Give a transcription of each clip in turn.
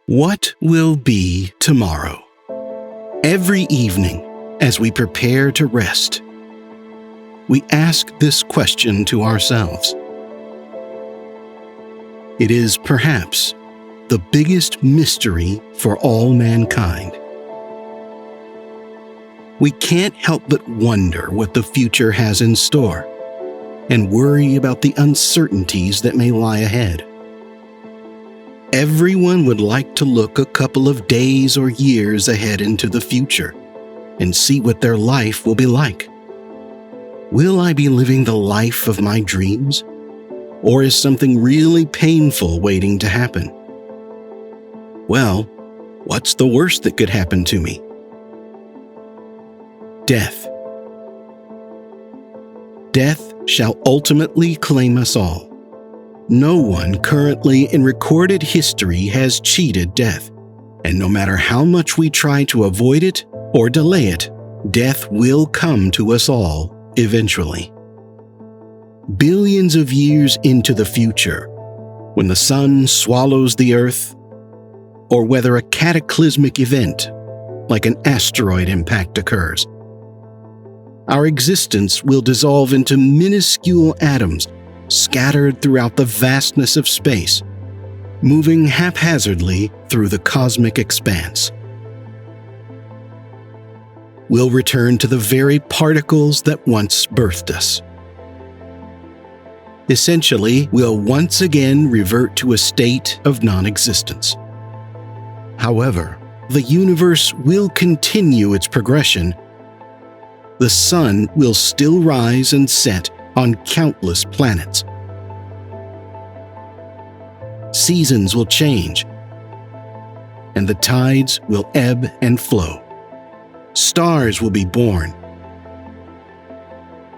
What will be tomorrow? Every evening, as we prepare to rest, we ask this question to ourselves. It is perhaps the biggest mystery for all mankind. We can't help but wonder what the future has in store and worry about the uncertainties that may lie ahead. Everyone would like to look a couple of days or years ahead into the future and see what their life will be like. Will I be living the life of my dreams? Or is something really painful waiting to happen? Well, what's the worst that could happen to me? Death. Death shall ultimately claim us all. No one currently in recorded history has cheated death, and no matter how much we try to avoid it or delay it, death will come to us all eventually. Billions of years into the future, when the sun swallows the earth, or whether a cataclysmic event like an asteroid impact occurs, our existence will dissolve into minuscule atoms scattered throughout the vastness of space, moving haphazardly through the cosmic expanse. We'll return to the very particles that once birthed us. Essentially, we'll once again revert to a state of non-existence. However, the universe will continue its progression. The sun will still rise and set on countless planets. Seasons will change, and the tides will ebb and flow. Stars will be born,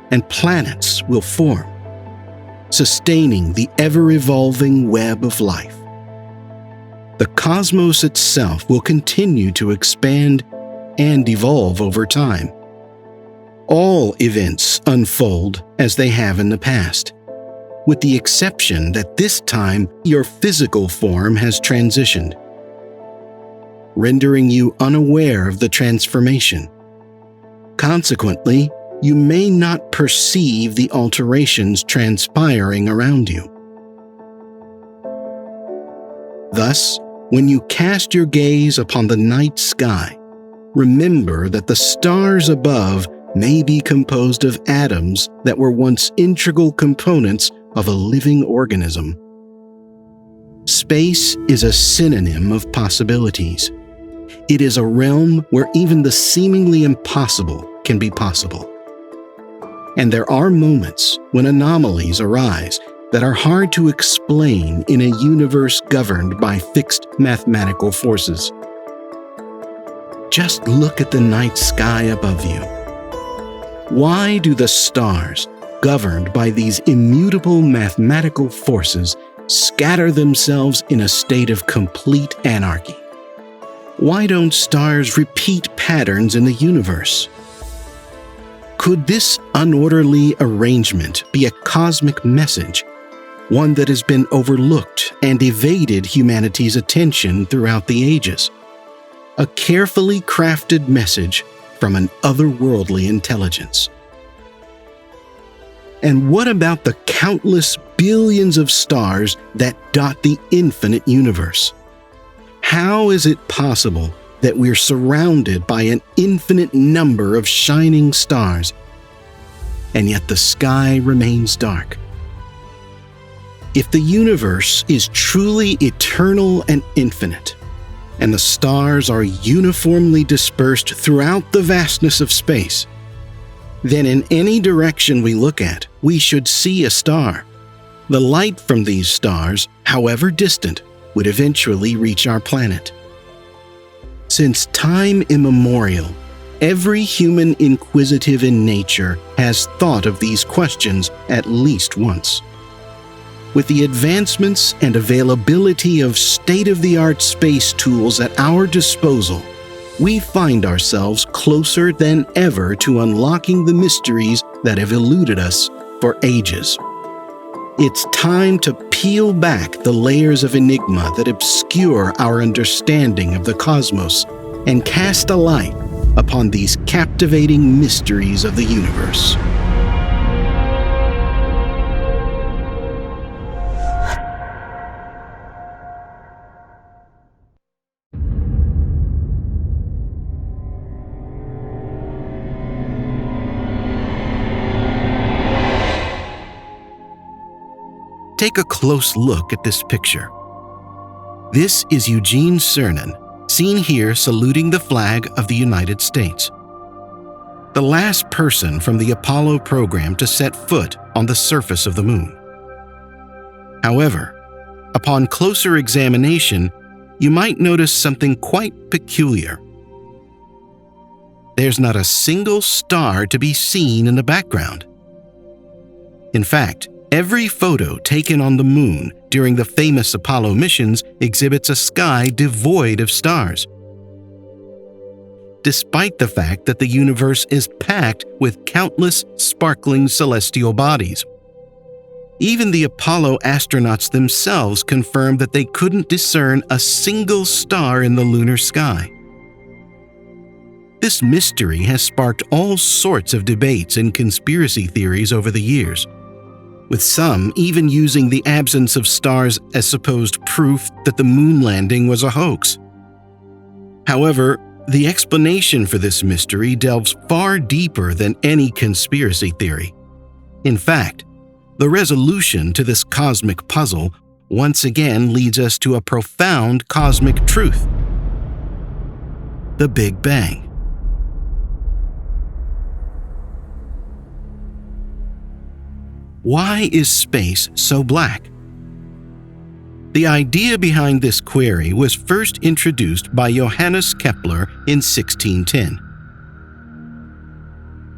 and planets will form, sustaining the ever-evolving web of life. The cosmos itself will continue to expand and evolve over time. All events unfold as they have in the past, with the exception that this time your physical form has transitioned, rendering you unaware of the transformation. Consequently, you may not perceive the alterations transpiring around you. Thus, when you cast your gaze upon the night sky, remember that the stars above may be composed of atoms that were once integral components of a living organism. Space is a synonym of possibilities. It is a realm where even the seemingly impossible can be possible. And there are moments when anomalies arise that are hard to explain in a universe governed by fixed mathematical forces. Just look at the night sky above you. Why do the stars, governed by these immutable mathematical forces, scatter themselves in a state of complete anarchy? Why don't stars repeat patterns in the universe? Could this unorderly arrangement be a cosmic message, one that has been overlooked and evaded humanity's attention throughout the ages? A carefully crafted message from an otherworldly intelligence. And what about the countless billions of stars that dot the infinite universe? How is it possible that we're surrounded by an infinite number of shining stars, and yet the sky remains dark? If the universe is truly eternal and infinite, and the stars are uniformly dispersed throughout the vastness of space, then in any direction we look at, we should see a star. The light from these stars, however distant, would eventually reach our planet. Since time immemorial, every human inquisitive in nature has thought of these questions at least once. With the advancements and availability of state-of-the-art space tools at our disposal, we find ourselves closer than ever to unlocking the mysteries that have eluded us for ages. It's time to peel back the layers of enigma that obscure our understanding of the cosmos and cast a light upon these captivating mysteries of the universe. Take a close look at this picture. This is Eugene Cernan, seen here saluting the flag of the United States. The last person from the Apollo program to set foot on the surface of the moon. However, upon closer examination, you might notice something quite peculiar. There's not a single star to be seen in the background. In fact, every photo taken on the moon during the famous Apollo missions exhibits a sky devoid of stars, despite the fact that the universe is packed with countless sparkling celestial bodies. Even the Apollo astronauts themselves confirmed that they couldn't discern a single star in the lunar sky. This mystery has sparked all sorts of debates and conspiracy theories over the years, with some even using the absence of stars as supposed proof that the moon landing was a hoax. However, the explanation for this mystery delves far deeper than any conspiracy theory. In fact, the resolution to this cosmic puzzle once again leads us to a profound cosmic truth: the Big Bang. Why is space so black? The idea behind this query was first introduced by Johannes Kepler in 1610.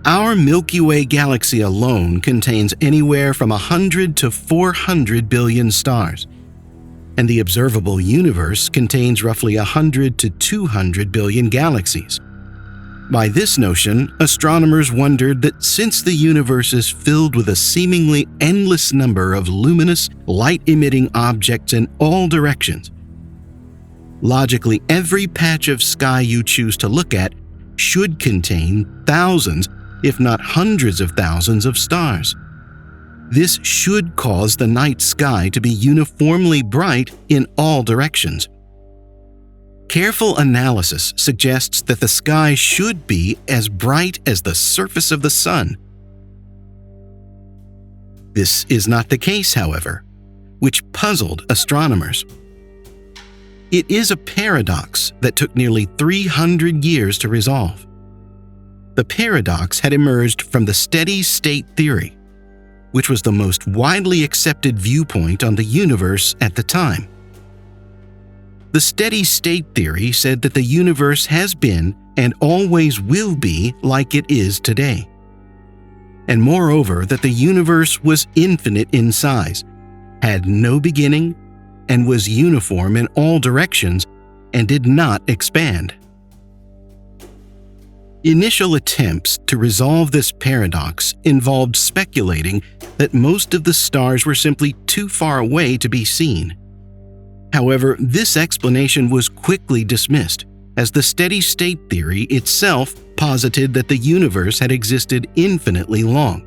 Our Milky Way galaxy alone contains anywhere from 100 to 400 billion stars, and the observable universe contains roughly 100 to 200 billion galaxies. By this notion, astronomers wondered that since the universe is filled with a seemingly endless number of luminous, light-emitting objects in all directions, logically every patch of sky you choose to look at should contain thousands, if not hundreds of thousands of stars. This should cause the night sky to be uniformly bright in all directions. Careful analysis suggests that the sky should be as bright as the surface of the sun. This is not the case, however, which puzzled astronomers. It is a paradox that took nearly 300 years to resolve. The paradox had emerged from the steady-state theory, which was the most widely accepted viewpoint on the universe at the time. The steady-state theory said that the universe has been and always will be like it is today. And moreover, that the universe was infinite in size, had no beginning, and was uniform in all directions, and did not expand. Initial attempts to resolve this paradox involved speculating that most of the stars were simply too far away to be seen. However, this explanation was quickly dismissed, as the steady-state theory itself posited that the universe had existed infinitely long,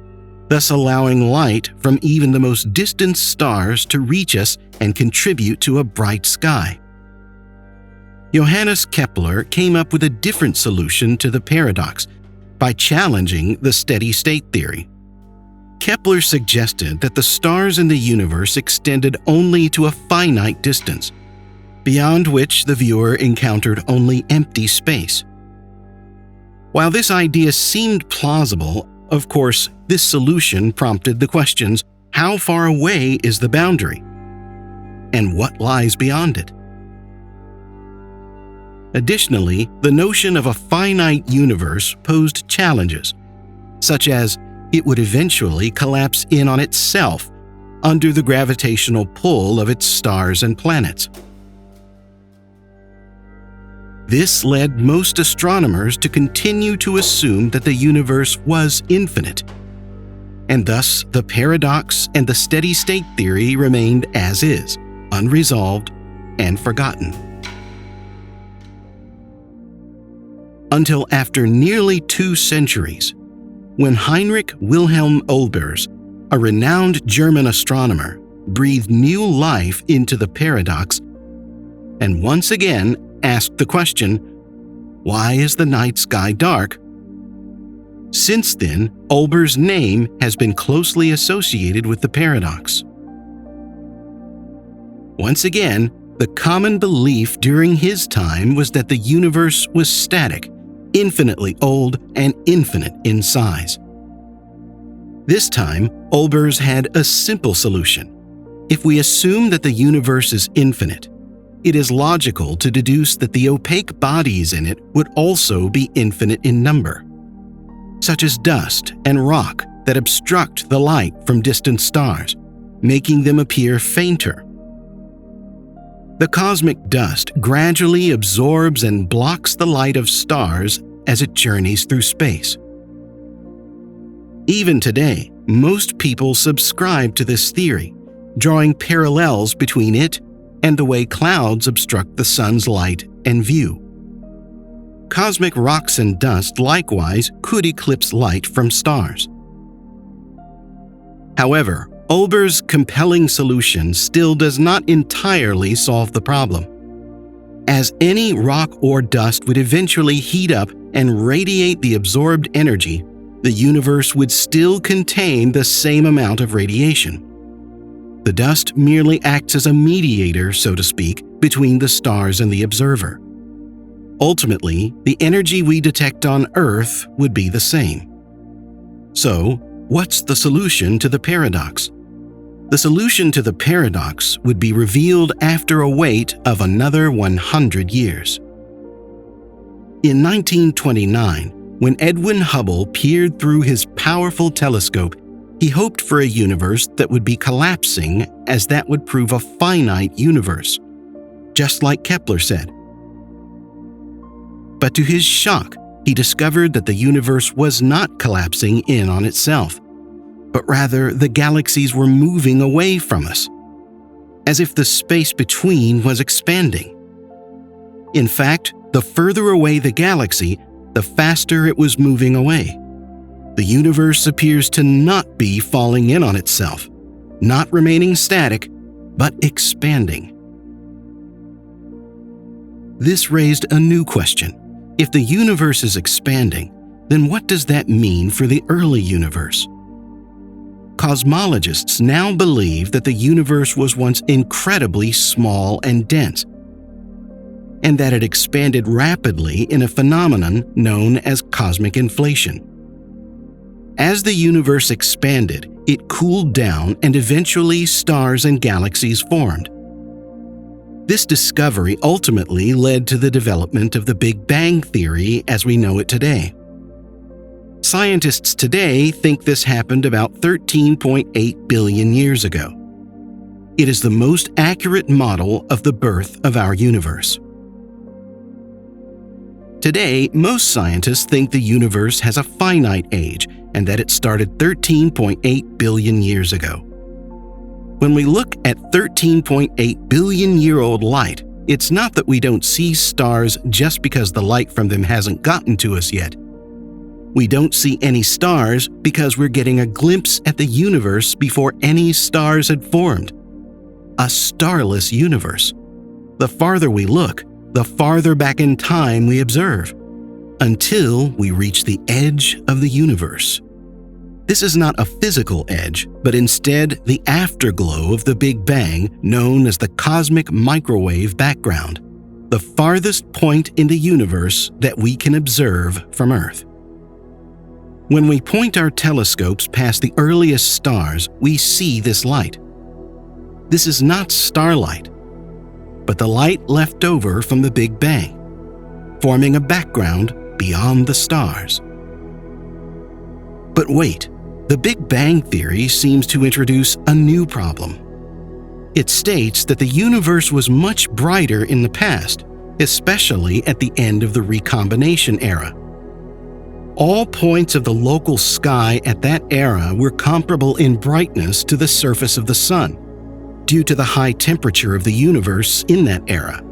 thus allowing light from even the most distant stars to reach us and contribute to a bright sky. Johannes Kepler came up with a different solution to the paradox by challenging the steady-state theory. Kepler suggested that the stars in the universe extended only to a finite distance, beyond which the viewer encountered only empty space. While this idea seemed plausible, of course, this solution prompted the questions: how far away is the boundary? And what lies beyond it? Additionally, the notion of a finite universe posed challenges, such as it would eventually collapse in on itself under the gravitational pull of its stars and planets. This led most astronomers to continue to assume that the universe was infinite. and thus the paradox and the steady-state theory remained as is, unresolved and forgotten. Until after nearly 2 centuries, when Heinrich Wilhelm Olbers, a renowned German astronomer, breathed new life into the paradox and once again asked the question, "Why is the night sky dark?" Since then, Olber's name has been closely associated with the paradox. Once again, the common belief during his time was that the universe was static, infinitely old, and infinite in size. This time, Olbers had a simple solution. If we assume that the universe is infinite, it is logical to deduce that the opaque bodies in it would also be infinite in number, such as dust and rock that obstruct the light from distant stars, making them appear fainter. The cosmic dust gradually absorbs and blocks the light of stars as it journeys through space. Even today, most people subscribe to this theory, drawing parallels between it and the way clouds obstruct the sun's light and view. Cosmic rocks and dust likewise could eclipse light from stars. However, Olber's compelling solution still does not entirely solve the problem. As any rock or dust would eventually heat up and radiate the absorbed energy, the universe would still contain the same amount of radiation. The dust merely acts as a mediator, so to speak, between the stars and the observer. Ultimately, the energy we detect on Earth would be the same. So, what's the solution to the paradox? The solution to the paradox would be revealed after a wait of another 100 years. In 1929, when Edwin Hubble peered through his powerful telescope, he hoped for a universe that would be collapsing, as that would prove a finite universe, just like Kepler said. But to his shock, he discovered that the universe was not collapsing in on itself, but rather the galaxies were moving away from us, as if the space between was expanding. In fact, the further away the galaxy, the faster it was moving away. The universe appears to not be falling in on itself, not remaining static, but expanding. This raised a new question. If the universe is expanding, then what does that mean for the early universe? Cosmologists now believe that the universe was once incredibly small and dense, and that it expanded rapidly in a phenomenon known as cosmic inflation. As the universe expanded, it cooled down and eventually stars and galaxies formed. This discovery ultimately led to the development of the Big Bang theory as we know it today. Scientists today think this happened about 13.8 billion years ago. It is the most accurate model of the birth of our universe. Today, most scientists think the universe has a finite age and that it started 13.8 billion years ago. When we look at 13.8 billion-year-old light, it's not that we don't see stars just because the light from them hasn't gotten to us yet. We don't see any stars because we're getting a glimpse at the universe before any stars had formed. A starless universe. The farther we look, the farther back in time we observe, until we reach the edge of the universe. This is not a physical edge, but instead the afterglow of the Big Bang, known as the cosmic microwave background, the farthest point in the universe that we can observe from Earth. When we point our telescopes past the earliest stars, we see this light. This is not starlight, but the light left over from the Big Bang, forming a background beyond the stars. But wait, the Big Bang theory seems to introduce a new problem. It states that the universe was much brighter in the past, especially at the end of the recombination era. All points of the local sky at that era were comparable in brightness to the surface of the sun, due to the high temperature of the universe in that era.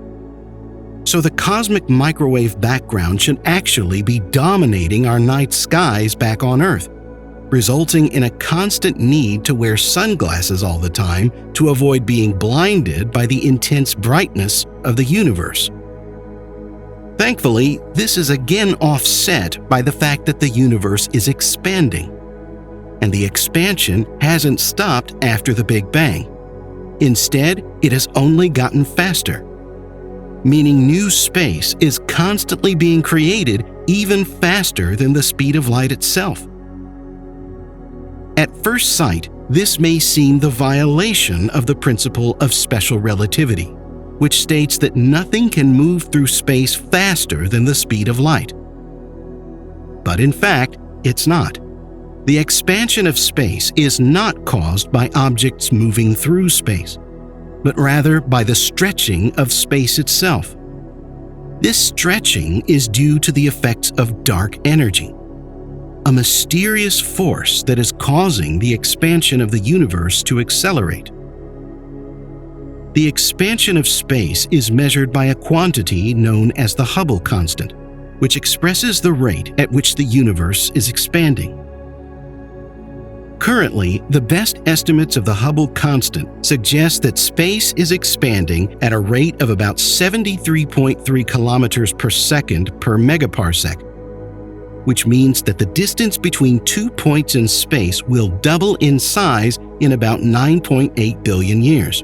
So the cosmic microwave background should actually be dominating our night skies back on Earth, resulting in a constant need to wear sunglasses all the time to avoid being blinded by the intense brightness of the universe. Thankfully, this is again offset by the fact that the universe is expanding, and the expansion hasn't stopped after the Big Bang. Instead, it has only gotten faster, meaning new space is constantly being created even faster than the speed of light itself. At first sight, this may seem the violation of the principle of special relativity, which states that nothing can move through space faster than the speed of light. But in fact, it's not. The expansion of space is not caused by objects moving through space, but rather by the stretching of space itself. This stretching is due to the effects of dark energy, a mysterious force that is causing the expansion of the universe to accelerate. The expansion of space is measured by a quantity known as the Hubble constant, which expresses the rate at which the universe is expanding. Currently, the best estimates of the Hubble constant suggest that space is expanding at a rate of about 73.3 kilometers per second per megaparsec, which means that the distance between 2 points in space will double in size in about 9.8 billion years.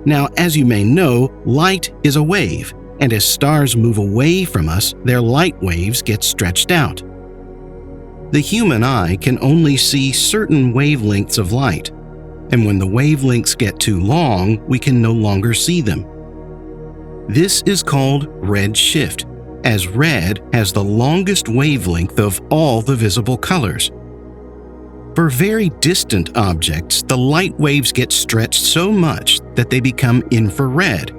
Now, as you may know, light is a wave, and as stars move away from us, their light waves get stretched out. The human eye can only see certain wavelengths of light, and when the wavelengths get too long, we can no longer see them. This is called red shift, as red has the longest wavelength of all the visible colors. For very distant objects, the light waves get stretched so much that they become infrared,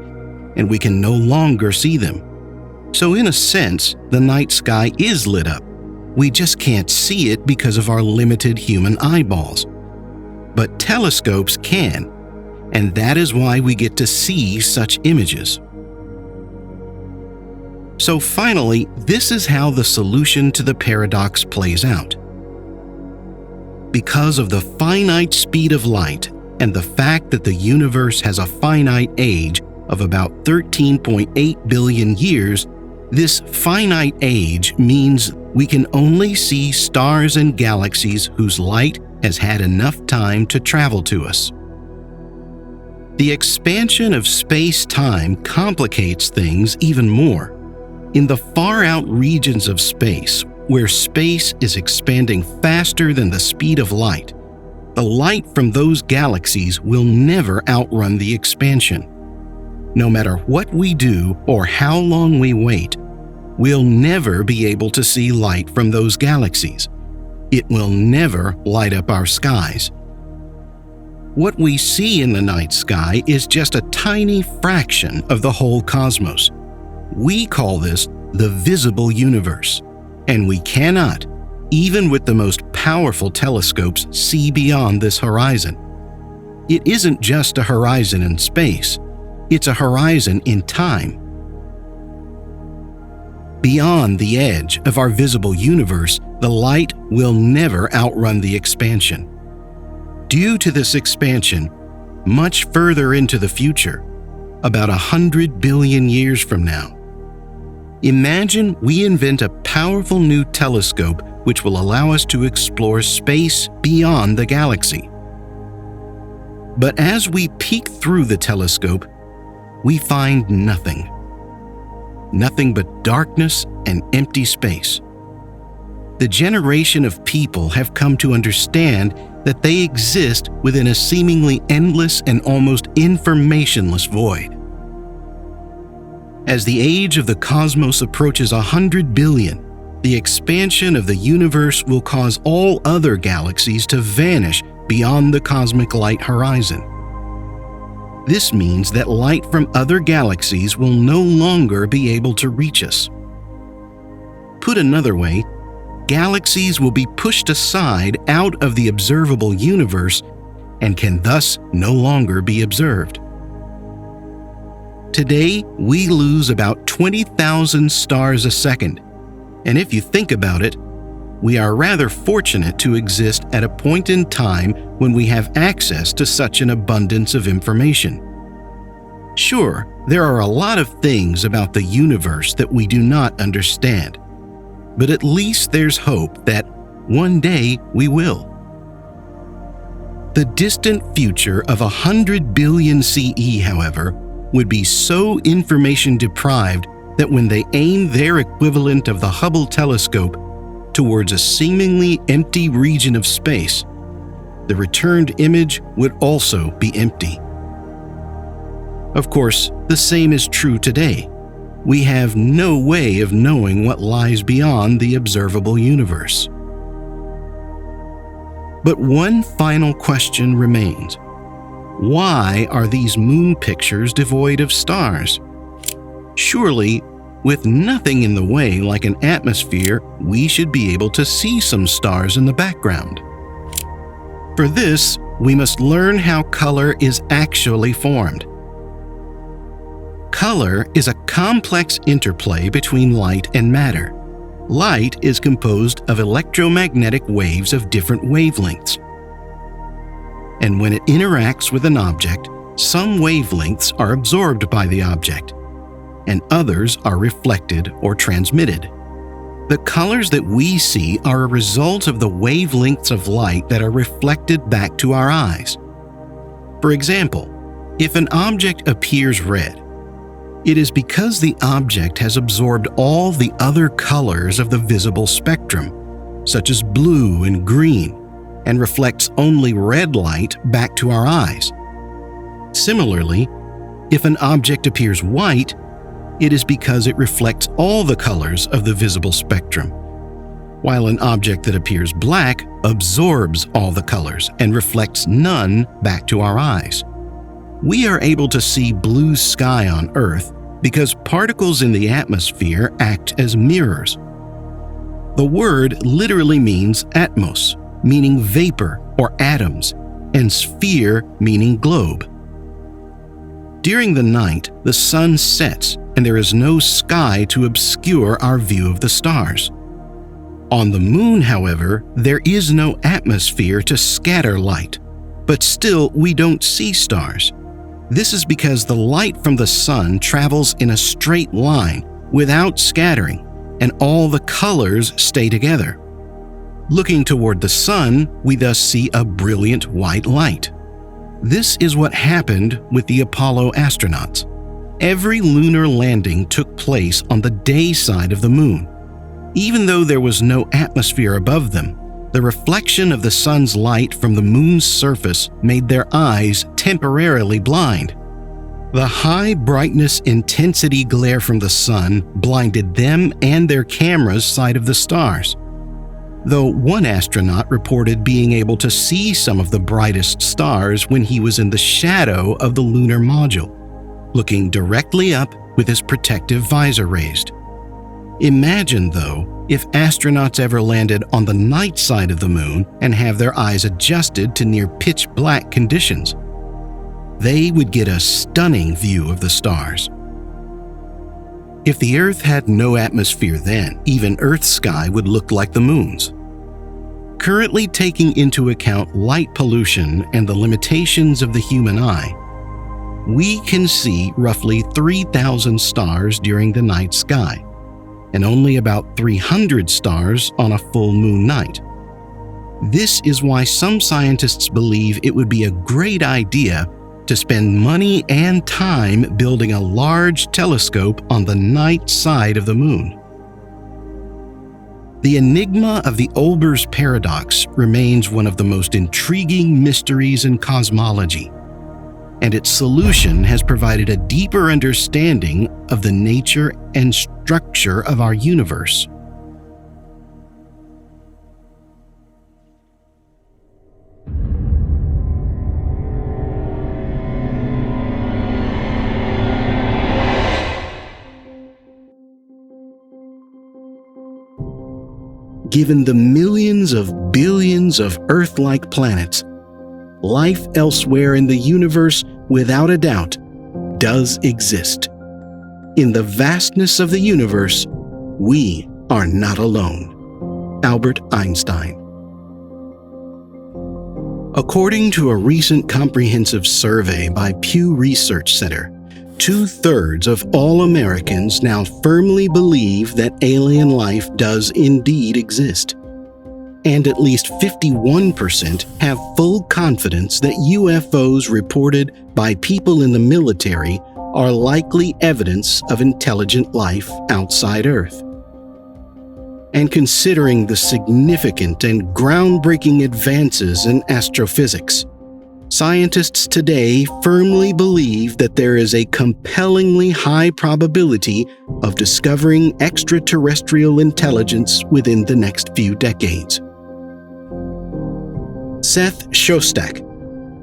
and we can no longer see them. So in a sense, the night sky is lit up. We just can't see it because of our limited human eyeballs. But telescopes can, and that is why we get to see such images. So finally, this is how the solution to the paradox plays out. Because of the finite speed of light and the fact that the universe has a finite age of about 13.8 billion years, this finite age means we can only see stars and galaxies whose light has had enough time to travel to us. The expansion of space-time complicates things even more. In the far-out regions of space, where space is expanding faster than the speed of light, the light from those galaxies will never outrun the expansion. No matter what we do or how long we wait, we'll never be able to see light from those galaxies. It will never light up our skies. What we see in the night sky is just a tiny fraction of the whole cosmos. We call this the visible universe, and we cannot, even with the most powerful telescopes, see beyond this horizon. It isn't just a horizon in space, it's a horizon in time. Beyond the edge of our visible universe, the light will never outrun the expansion. Due to this expansion, much further into the future, about 100 billion years from now, imagine we invent a powerful new telescope which will allow us to explore space beyond the galaxy. But as we peek through the telescope, we find nothing. Nothing but darkness and empty space. The generation of people have come to understand that they exist within a seemingly endless and almost informationless void. As the age of the cosmos approaches 100 billion, the expansion of the universe will cause all other galaxies to vanish beyond the cosmic light horizon. This means that light from other galaxies will no longer be able to reach us. Put another way, galaxies will be pushed aside out of the observable universe and can thus no longer be observed. Today, we lose about 20,000 stars a second, and if you think about it, we are rather fortunate to exist at a point in time when we have access to such an abundance of information. Sure, there are a lot of things about the universe that we do not understand, but at least there's hope that one day we will. The distant future of 100 billion CE, however, would be so information deprived that when they aim their equivalent of the Hubble telescope towards a seemingly empty region of space, the returned image would also be empty. Of course, the same is true today. We have no way of knowing what lies beyond the observable universe. But one final question remains. Why are these moon pictures devoid of stars? Surely, with nothing in the way like an atmosphere, we should be able to see some stars in the background. For this, we must learn how color is actually formed. Color is a complex interplay between light and matter. Light is composed of electromagnetic waves of different wavelengths. And when it interacts with an object, some wavelengths are absorbed by the object, and others are reflected or transmitted. The colors that we see are a result of the wavelengths of light that are reflected back to our eyes. For example, if an object appears red, it is because the object has absorbed all the other colors of the visible spectrum, such as blue and green, and reflects only red light back to our eyes. Similarly, if an object appears white, it is because it reflects all the colors of the visible spectrum, while an object that appears black absorbs all the colors and reflects none back to our eyes. We are able to see blue sky on Earth because particles in the atmosphere act as mirrors. The word literally means atmos, meaning vapor or atoms, and sphere, meaning globe. During the night, the sun sets and there is no sky to obscure our view of the stars. On the moon, however, there is no atmosphere to scatter light, but still we don't see stars. This is because the light from the sun travels in a straight line without scattering, and all the colors stay together. Looking toward the sun, we thus see a brilliant white light. This is what happened with the Apollo astronauts. Every lunar landing took place on the day side of the moon. Even though there was no atmosphere above them, the reflection of the sun's light from the moon's surface made their eyes temporarily blind. The high brightness intensity glare from the sun blinded them and their camera's sight of the stars. Though one astronaut reported being able to see some of the brightest stars when he was in the shadow of the lunar module, looking directly up with his protective visor raised. Imagine, though, if astronauts ever landed on the night side of the moon and have their eyes adjusted to near pitch black conditions. They would get a stunning view of the stars. If the Earth had no atmosphere then, even Earth's sky would look like the moon's. Currently taking into account light pollution and the limitations of the human eye, we can see roughly 3,000 stars during the night sky, and only about 300 stars on a full moon night. This is why some scientists believe it would be a great idea to spend money and time building a large telescope on the night side of the moon. The enigma of the Olber's paradox remains one of the most intriguing mysteries in cosmology, and its solution has provided a deeper understanding of the nature and structure of our universe. given the millions of billions of Earth-like planets, life elsewhere in the universe, without a doubt, does exist. In the vastness of the universe, we are not alone. Albert Einstein. According to a recent comprehensive survey by Pew Research Center, 2/3 of all Americans now firmly believe that alien life does indeed exist. And at least 51% have full confidence that UFOs reported by people in the military are likely evidence of intelligent life outside Earth. And considering the significant and groundbreaking advances in astrophysics, scientists today firmly believe that there is a compellingly high probability of discovering extraterrestrial intelligence within the next few decades. Seth Shostak,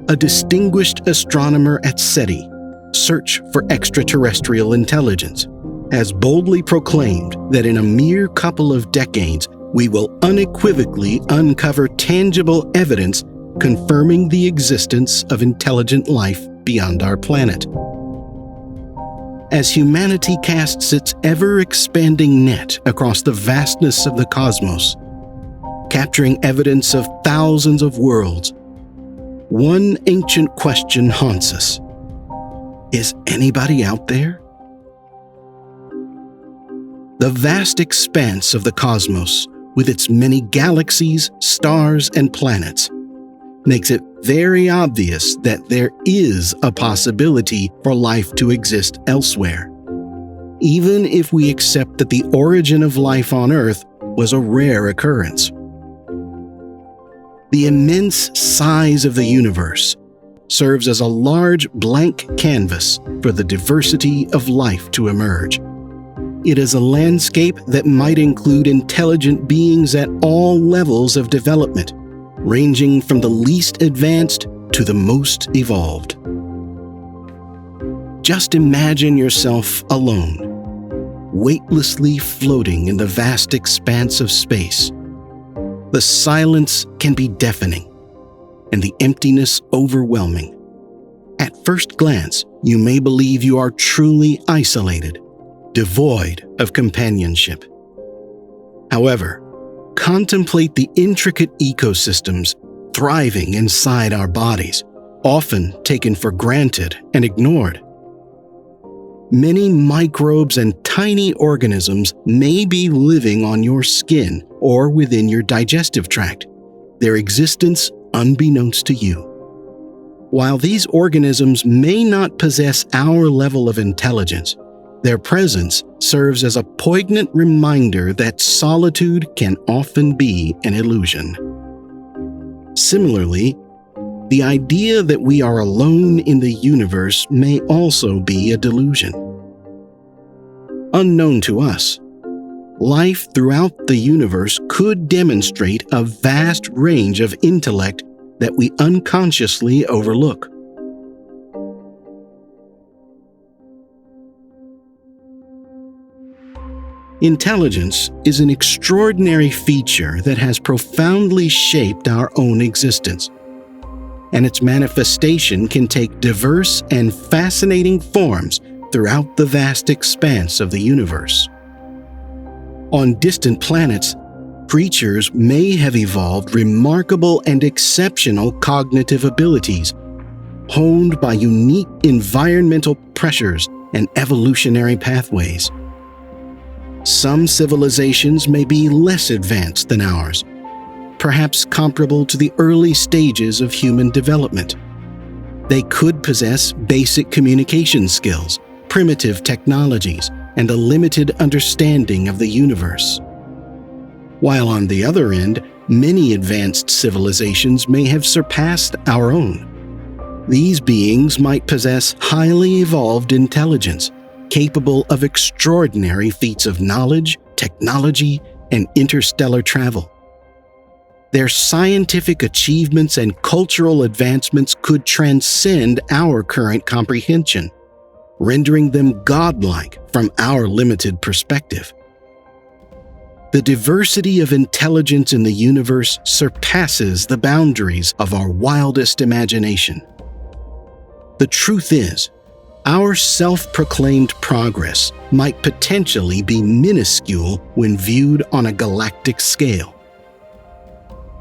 a distinguished astronomer at SETI, Search for Extraterrestrial Intelligence, has boldly proclaimed that in a mere couple of decades, we will unequivocally uncover tangible evidence confirming the existence of intelligent life beyond our planet. As humanity casts its ever-expanding net across the vastness of the cosmos, capturing evidence of thousands of worlds, one ancient question haunts us. Is anybody out there? The vast expanse of the cosmos, with its many galaxies, stars, and planets, makes it very obvious that there is a possibility for life to exist elsewhere, even if we accept that the origin of life on Earth was a rare occurrence. The immense size of the universe serves as a large blank canvas for the diversity of life to emerge. It is a landscape that might include intelligent beings at all levels of development, ranging from the least advanced to the most evolved. Just imagine yourself alone, weightlessly floating in the vast expanse of space. The silence can be deafening, and the emptiness overwhelming. At first glance, you may believe you are truly isolated, devoid of companionship. However, contemplate the intricate ecosystems thriving inside our bodies, often taken for granted and ignored. Many microbes and tiny organisms may be living on your skin or within your digestive tract, their existence unbeknownst to you. While these organisms may not possess our level of intelligence, their presence serves as a poignant reminder that solitude can often be an illusion. Similarly, the idea that we are alone in the universe may also be a delusion. Unknown to us, life throughout the universe could demonstrate a vast range of intellect that we unconsciously overlook. Intelligence is an extraordinary feature that has profoundly shaped our own existence, and its manifestation can take diverse and fascinating forms throughout the vast expanse of the universe. On distant planets, creatures may have evolved remarkable and exceptional cognitive abilities, honed by unique environmental pressures and evolutionary pathways. Some civilizations may be less advanced than ours, perhaps comparable to the early stages of human development. They could possess basic communication skills, primitive technologies, and a limited understanding of the universe. While on the other end, many advanced civilizations may have surpassed our own. These beings might possess highly evolved intelligence, capable of extraordinary feats of knowledge, technology, and interstellar travel. Their scientific achievements and cultural advancements could transcend our current comprehension, rendering them godlike from our limited perspective. The diversity of intelligence in the universe surpasses the boundaries of our wildest imagination. The truth is, our self-proclaimed progress might potentially be minuscule when viewed on a galactic scale.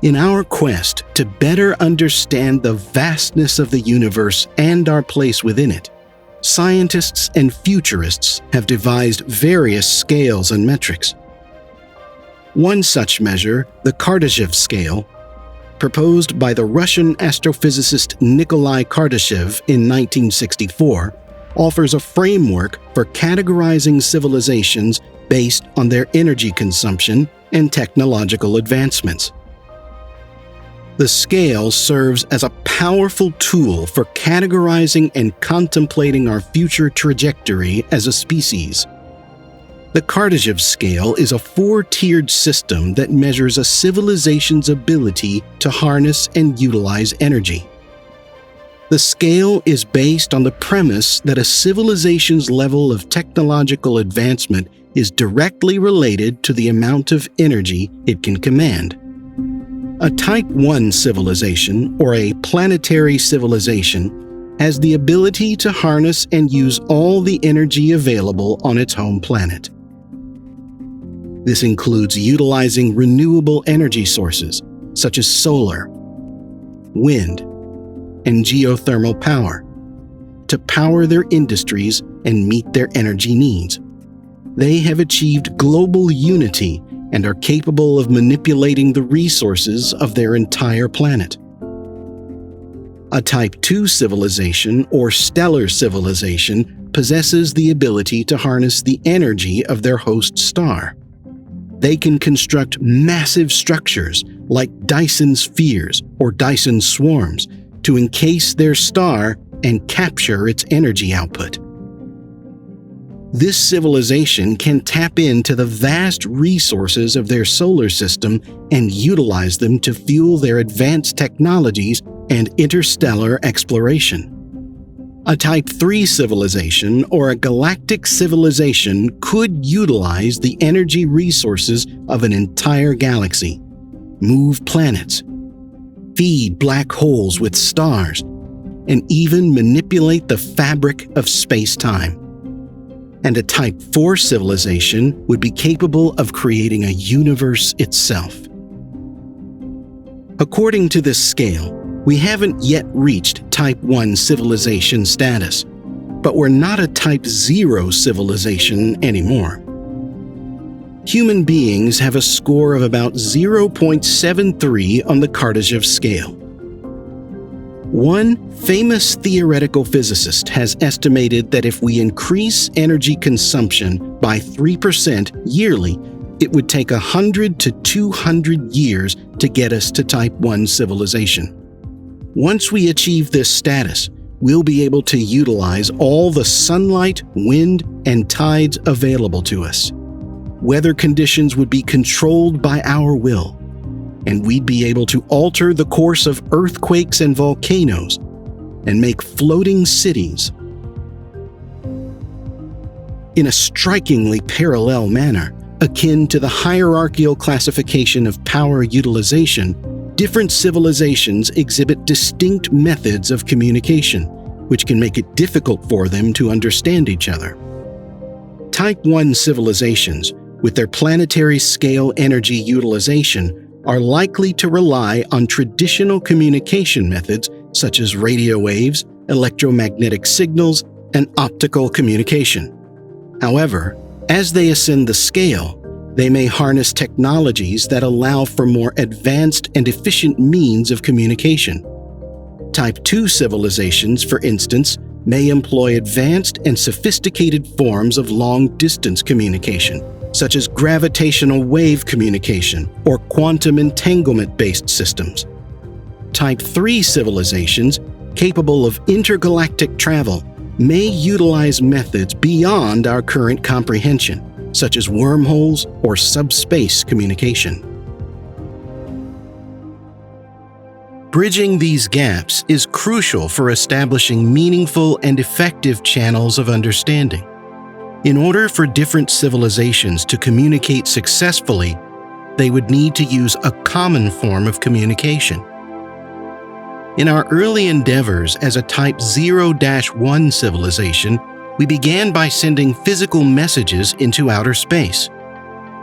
In our quest to better understand the vastness of the universe and our place within it, scientists and futurists have devised various scales and metrics. One such measure, the Kardashev scale, proposed by the Russian astrophysicist Nikolai Kardashev in 1964, offers a framework for categorizing civilizations based on their energy consumption and technological advancements. The scale serves as a powerful tool for categorizing and contemplating our future trajectory as a species. The Kardashev scale is a four-tiered system that measures a civilization's ability to harness and utilize energy. The scale is based on the premise that a civilization's level of technological advancement is directly related to the amount of energy it can command. A Type 1 civilization, or a planetary civilization, has the ability to harness and use all the energy available on its home planet. This includes utilizing renewable energy sources, such as solar, wind, and geothermal power, to power their industries and meet their energy needs. They have achieved global unity and are capable of manipulating the resources of their entire planet. A Type 2 civilization or stellar civilization possesses the ability to harness the energy of their host star. They can construct massive structures like Dyson spheres or Dyson swarms to encase their star and capture its energy output. This civilization can tap into the vast resources of their solar system and utilize them to fuel their advanced technologies and interstellar exploration. A Type 3 civilization or a galactic civilization could utilize the energy resources of an entire galaxy, move planets, feed black holes with stars, and even manipulate the fabric of space-time. And a Type 4 civilization would be capable of creating a universe itself. According to this scale, we haven't yet reached Type 1 civilization status, but we're not a Type 0 civilization anymore. Human beings have a score of about 0.73 on the Kardashev scale. One famous theoretical physicist has estimated that if we increase energy consumption by 3% yearly, it would take 100 to 200 years to get us to Type 1 civilization. Once we achieve this status, we'll be able to utilize all the sunlight, wind, and tides available to us. Weather conditions would be controlled by our will, and we'd be able to alter the course of earthquakes and volcanoes and make floating cities. In a strikingly parallel manner, akin to the hierarchical classification of power utilization, different civilizations exhibit distinct methods of communication, which can make it difficult for them to understand each other. Type 1 civilizations, with their planetary scale energy utilization, are likely to rely on traditional communication methods such as radio waves, electromagnetic signals, and optical communication. However, as they ascend the scale, they may harness technologies that allow for more advanced and efficient means of communication. Type 2 civilizations, for instance, may employ advanced and sophisticated forms of long-distance communication, such as gravitational wave communication or quantum entanglement-based systems. Type 3 civilizations, capable of intergalactic travel, may utilize methods beyond our current comprehension, such as wormholes or subspace communication. Bridging these gaps is crucial for establishing meaningful and effective channels of understanding. In order for different civilizations to communicate successfully, they would need to use a common form of communication. In our early endeavors as a Type 0-1 civilization, we began by sending physical messages into outer space.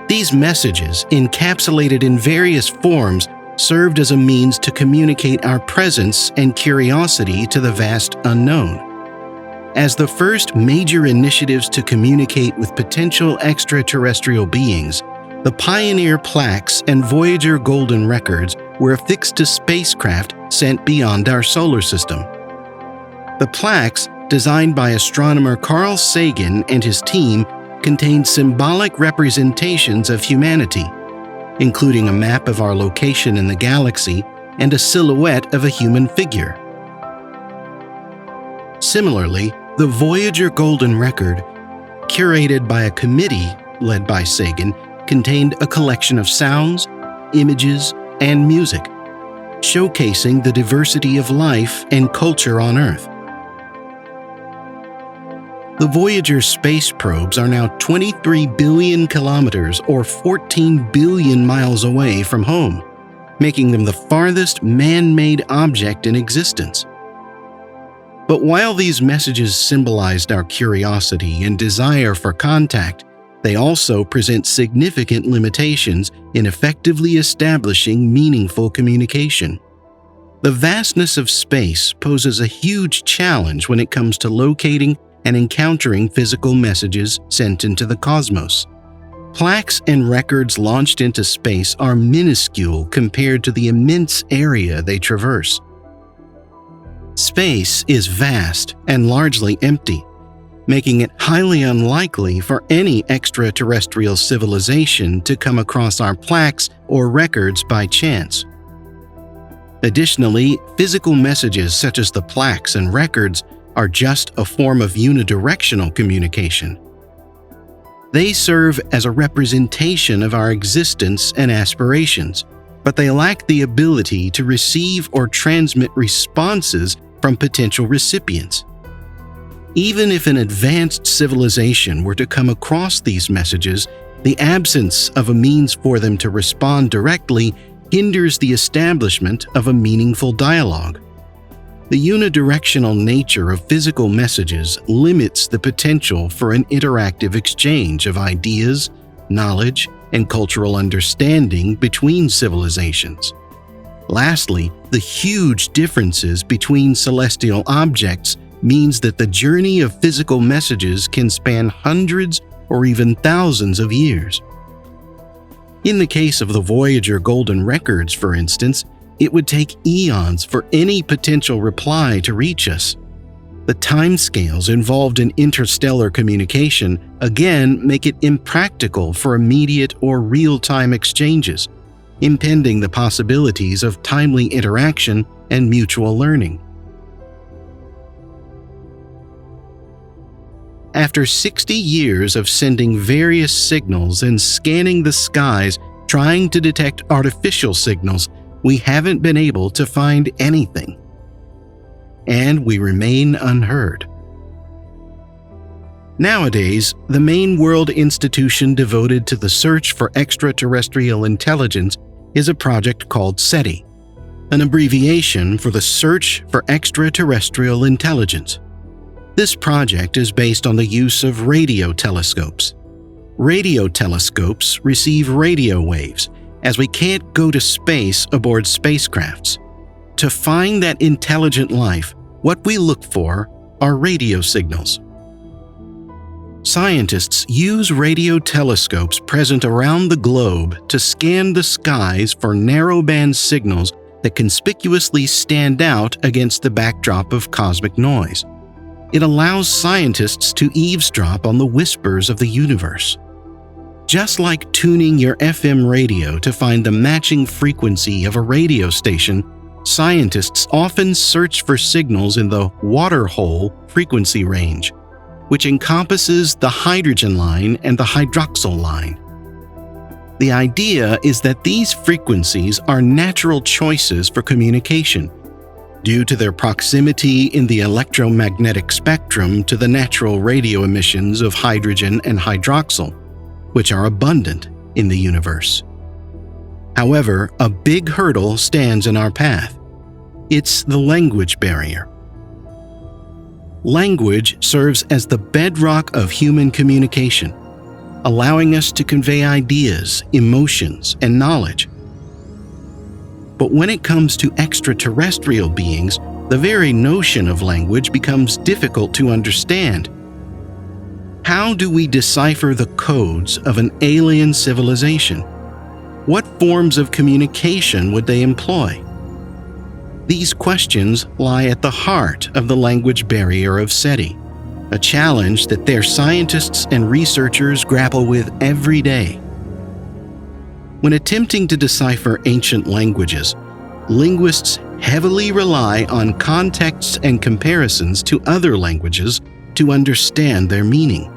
These messages, encapsulated in various forms, served as a means to communicate our presence and curiosity to the vast unknown. As the first major initiatives to communicate with potential extraterrestrial beings, the Pioneer plaques and Voyager golden records were affixed to spacecraft sent beyond our solar system. The plaques, designed by astronomer Carl Sagan and his team, contained symbolic representations of humanity, including a map of our location in the galaxy and a silhouette of a human figure. Similarly, the Voyager Golden Record, curated by a committee led by Sagan, contained a collection of sounds, images, and music, showcasing the diversity of life and culture on Earth. The Voyager space probes are now 23 billion kilometers or 14 billion miles away from home, making them the farthest man-made object in existence. But while these messages symbolized our curiosity and desire for contact, they also present significant limitations in effectively establishing meaningful communication. The vastness of space poses a huge challenge when it comes to locating and encountering physical messages sent into the cosmos. Plaques and records launched into space are minuscule compared to the immense area they traverse. Space is vast and largely empty, making it highly unlikely for any extraterrestrial civilization to come across our plaques or records by chance. Additionally, physical messages such as the plaques and records are just a form of unidirectional communication. They serve as a representation of our existence and aspirations, but they lack the ability to receive or transmit responses from potential recipients. Even if an advanced civilization were to come across these messages, the absence of a means for them to respond directly hinders the establishment of a meaningful dialogue. The unidirectional nature of physical messages limits the potential for an interactive exchange of ideas, knowledge, and cultural understanding between civilizations. Lastly, the huge differences between celestial objects means that the journey of physical messages can span hundreds or even thousands of years. In the case of the Voyager Golden Records, for instance, it would take eons for any potential reply to reach us. The timescales involved in interstellar communication again make it impractical for immediate or real-time exchanges, impeding the possibilities of timely interaction and mutual learning. After 60 years of sending various signals and scanning the skies trying to detect artificial signals, we haven't been able to find anything. And we remain unheard. Nowadays, the main world institution devoted to the search for extraterrestrial intelligence is a project called SETI, an abbreviation for the Search for Extraterrestrial Intelligence. This project is based on the use of radio telescopes. Radio telescopes receive radio waves, as we can't go to space aboard spacecrafts. To find that intelligent life, what we look for are radio signals. Scientists use radio telescopes present around the globe to scan the skies for narrowband signals that conspicuously stand out against the backdrop of cosmic noise. It allows scientists to eavesdrop on the whispers of the universe. Just like tuning your FM radio to find the matching frequency of a radio station, scientists often search for signals in the water hole frequency range, which encompasses the hydrogen line and the hydroxyl line. The idea is that these frequencies are natural choices for communication, due to their proximity in the electromagnetic spectrum to the natural radio emissions of hydrogen and hydroxyl, which are abundant in the universe. However, a big hurdle stands in our path. It's the language barrier. Language serves as the bedrock of human communication, allowing us to convey ideas, emotions, and knowledge. But when it comes to extraterrestrial beings, the very notion of language becomes difficult to understand. How do we decipher the codes of an alien civilization? What forms of communication would they employ? These questions lie at the heart of the language barrier of SETI, a challenge that their scientists and researchers grapple with every day. When attempting to decipher ancient languages, linguists heavily rely on contexts and comparisons to other languages to understand their meaning.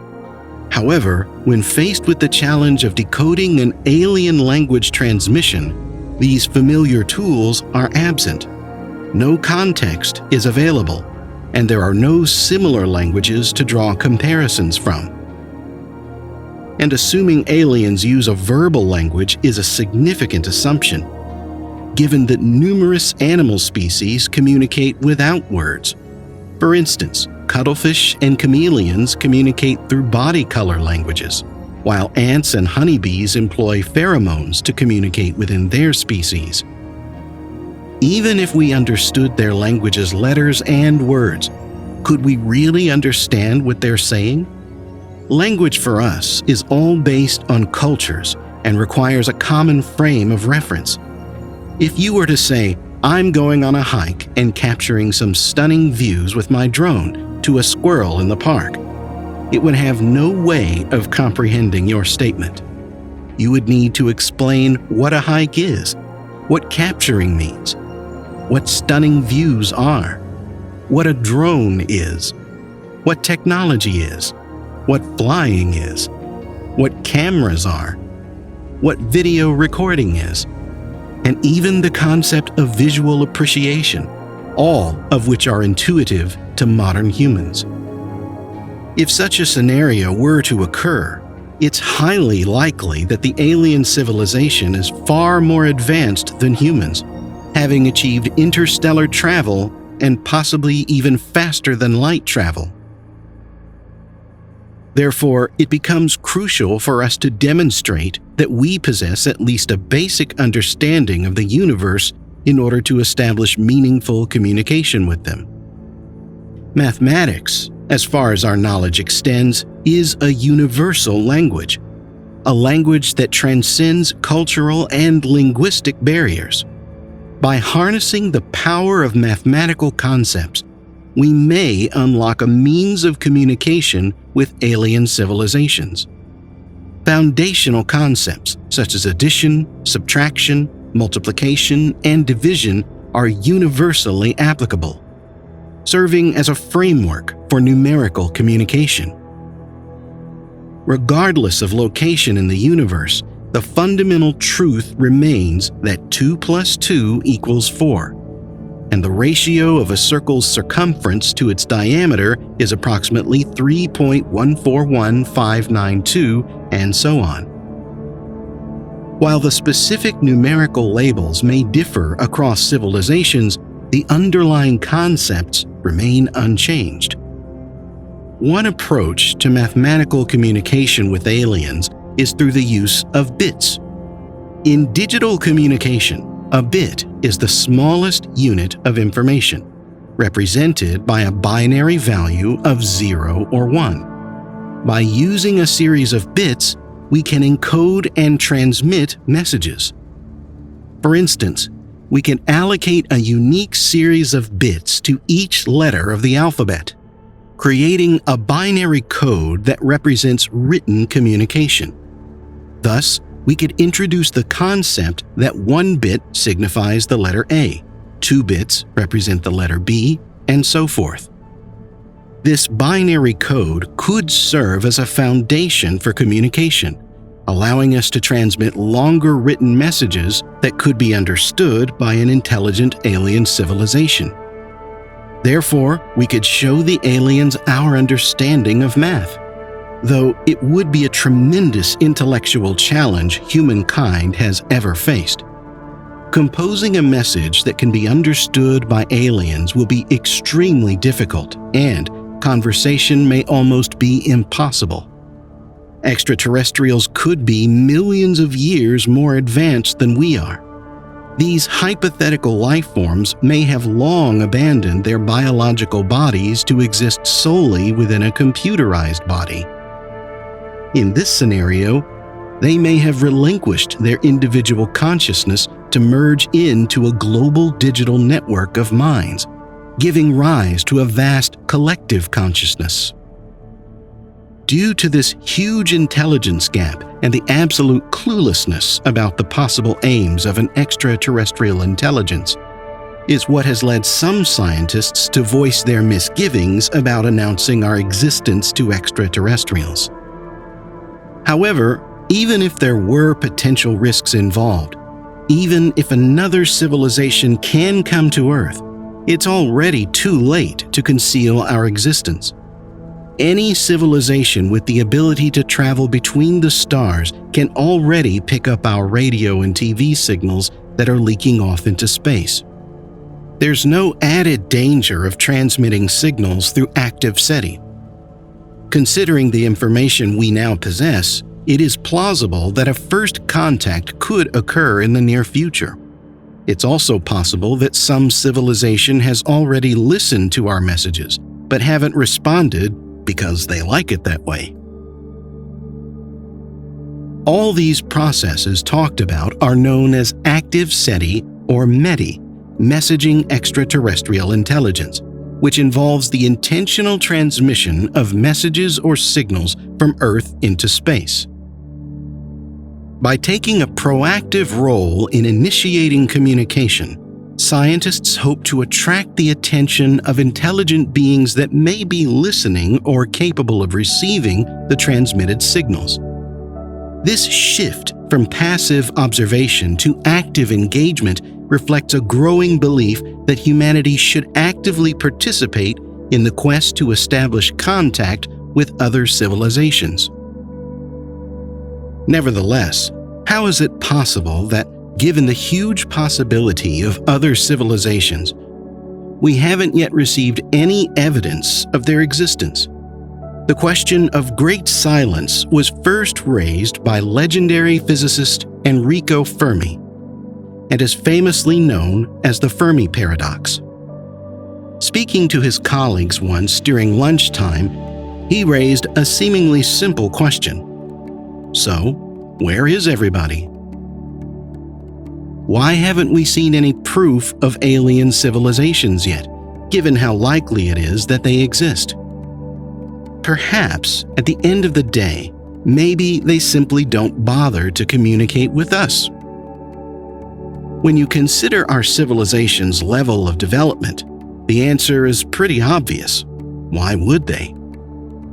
However, when faced with the challenge of decoding an alien language transmission, these familiar tools are absent. No context is available, and there are no similar languages to draw comparisons from. And assuming aliens use a verbal language is a significant assumption, given that numerous animal species communicate without words. For instance, cuttlefish and chameleons communicate through body color languages, while ants and honeybees employ pheromones to communicate within their species. Even if we understood their language's letters and words, could we really understand what they're saying? Language for us is all based on cultures and requires a common frame of reference. If you were to say, "I'm going on a hike and capturing some stunning views with my drone to a squirrel in the park," it would have no way of comprehending your statement. You would need to explain what a hike is, what capturing means, what stunning views are, what a drone is, what technology is, what flying is, what cameras are, what video recording is, and even the concept of visual appreciation, all of which are intuitive to modern humans. If such a scenario were to occur, it's highly likely that the alien civilization is far more advanced than humans, having achieved interstellar travel and possibly even faster than light travel. Therefore, it becomes crucial for us to demonstrate that we possess at least a basic understanding of the universe in order to establish meaningful communication with them. Mathematics, as far as our knowledge extends, is a universal language, a language that transcends cultural and linguistic barriers. By harnessing the power of mathematical concepts, we may unlock a means of communication with alien civilizations. Foundational concepts such as addition, subtraction, multiplication, and division are universally applicable, serving as a framework for numerical communication. Regardless of location in the universe, the fundamental truth remains that 2 + 2 = 4, and the ratio of a circle's circumference to its diameter is approximately 3.141592, and so on. While the specific numerical labels may differ across civilizations, the underlying concepts remain unchanged. One approach to mathematical communication with aliens is through the use of bits. In digital communication, a bit is the smallest unit of information, represented by a binary value of 0 or 1. By using a series of bits, we can encode and transmit messages. For instance, we can allocate a unique series of bits to each letter of the alphabet, creating a binary code that represents written communication. Thus, we could introduce the concept that 1 bit signifies the letter A, 2 bits represent the letter B, and so forth. This binary code could serve as a foundation for communication, allowing us to transmit longer written messages that could be understood by an intelligent alien civilization. Therefore, we could show the aliens our understanding of math. Though it would be a tremendous intellectual challenge humankind has ever faced. Composing a message that can be understood by aliens will be extremely difficult, and conversation may almost be impossible. Extraterrestrials could be millions of years more advanced than we are. These hypothetical life forms may have long abandoned their biological bodies to exist solely within a computerized body. In this scenario, they may have relinquished their individual consciousness to merge into a global digital network of minds, giving rise to a vast collective consciousness. Due to this huge intelligence gap and the absolute cluelessness about the possible aims of an extraterrestrial intelligence, is what has led some scientists to voice their misgivings about announcing our existence to extraterrestrials. However, even if there were potential risks involved, even if another civilization can come to Earth, it's already too late to conceal our existence. Any civilization with the ability to travel between the stars can already pick up our radio and TV signals that are leaking off into space. There's no added danger of transmitting signals through active SETI. Considering the information we now possess, it is plausible that a first contact could occur in the near future. It's also possible that some civilization has already listened to our messages, but haven't responded because they like it that way. All these processes talked about are known as active SETI or METI, Messaging Extraterrestrial Intelligence, which involves the intentional transmission of messages or signals from Earth into space. By taking a proactive role in initiating communication, scientists hope to attract the attention of intelligent beings that may be listening or capable of receiving the transmitted signals. This shift from passive observation to active engagement reflects a growing belief that humanity should actively participate in the quest to establish contact with other civilizations. Nevertheless, how is it possible that, given the huge possibility of other civilizations, we haven't yet received any evidence of their existence? The question of great silence was first raised by legendary physicist Enrico Fermi, and is famously known as the Fermi paradox. Speaking to his colleagues once during lunchtime, he raised a seemingly simple question. So, where is everybody? Why haven't we seen any proof of alien civilizations yet, given how likely it is that they exist? Perhaps, at the end of the day, maybe they simply don't bother to communicate with us. When you consider our civilization's level of development, the answer is pretty obvious. Why would they?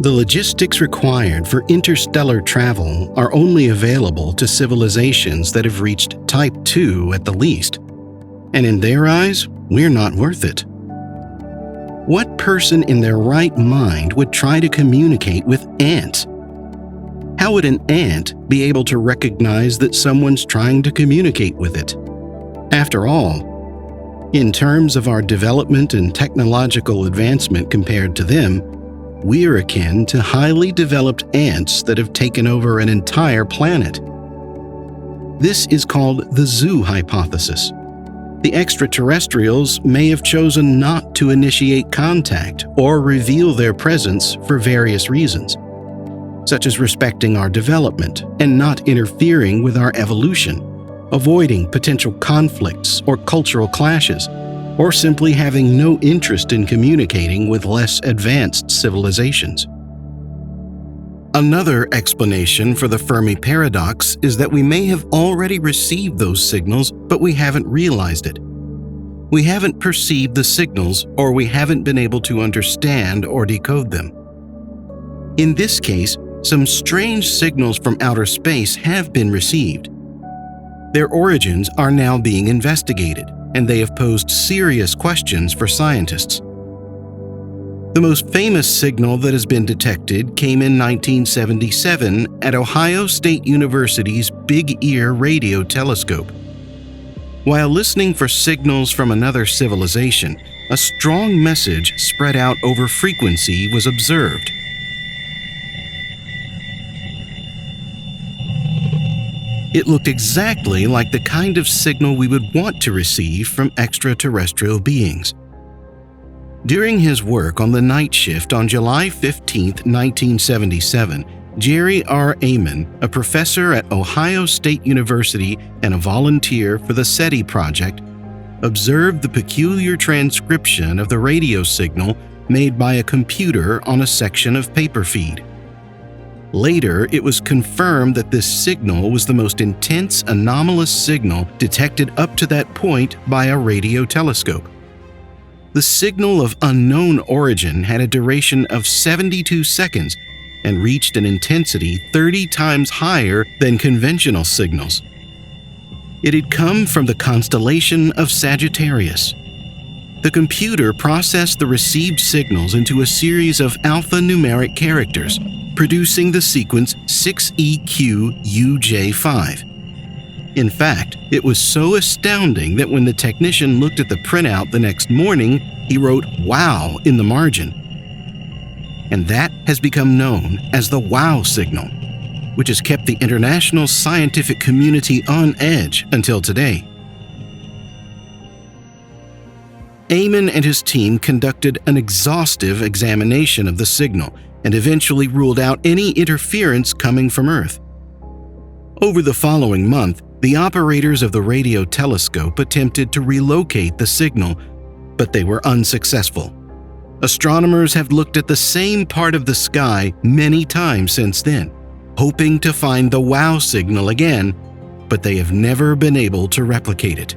The logistics required for interstellar travel are only available to civilizations that have reached Type 2 at the least, and in their eyes, we're not worth it. What person in their right mind would try to communicate with ants? How would an ant be able to recognize that someone's trying to communicate with it? After all, in terms of our development and technological advancement compared to them, we're akin to highly developed ants that have taken over an entire planet. This is called the zoo hypothesis. The extraterrestrials may have chosen not to initiate contact or reveal their presence for various reasons, such as respecting our development and not interfering with our evolution, avoiding potential conflicts or cultural clashes, or simply having no interest in communicating with less advanced civilizations. Another explanation for the Fermi paradox is that we may have already received those signals, but we haven't realized it. We haven't perceived the signals, or we haven't been able to understand or decode them. In this case, some strange signals from outer space have been received. Their origins are now being investigated, and they have posed serious questions for scientists. The most famous signal that has been detected came in 1977 at Ohio State University's Big Ear radio telescope. While listening for signals from another civilization, a strong message spread out over frequency was observed. It looked exactly like the kind of signal we would want to receive from extraterrestrial beings. During his work on the night shift on July 15, 1977, Jerry R. Amon, a professor at Ohio State University and a volunteer for the SETI project, observed the peculiar transcription of the radio signal made by a computer on a section of paper feed. Later, it was confirmed that this signal was the most intense anomalous signal detected up to that point by a radio telescope. The signal of unknown origin had a duration of 72 seconds and reached an intensity 30 times higher than conventional signals. It had come from the constellation of Sagittarius. The computer processed the received signals into a series of alphanumeric characters, producing the sequence 6EQUJ5. In fact, it was so astounding that when the technician looked at the printout the next morning, he wrote "Wow" in the margin. And that has become known as the WOW signal, which has kept the international scientific community on edge until today. Amon and his team conducted an exhaustive examination of the signal and eventually ruled out any interference coming from Earth. Over the following month, the operators of the radio telescope attempted to relocate the signal, but they were unsuccessful. Astronomers have looked at the same part of the sky many times since then, hoping to find the WOW signal again, but they have never been able to replicate it.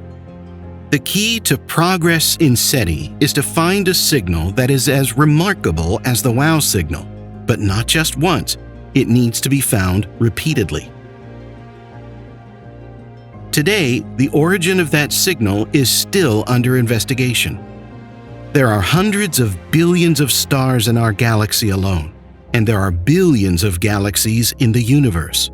The key to progress in SETI is to find a signal that is as remarkable as the WOW signal, but not just once. It needs to be found repeatedly. Today, the origin of that signal is still under investigation. There are hundreds of billions of stars in our galaxy alone, and there are billions of galaxies in the universe.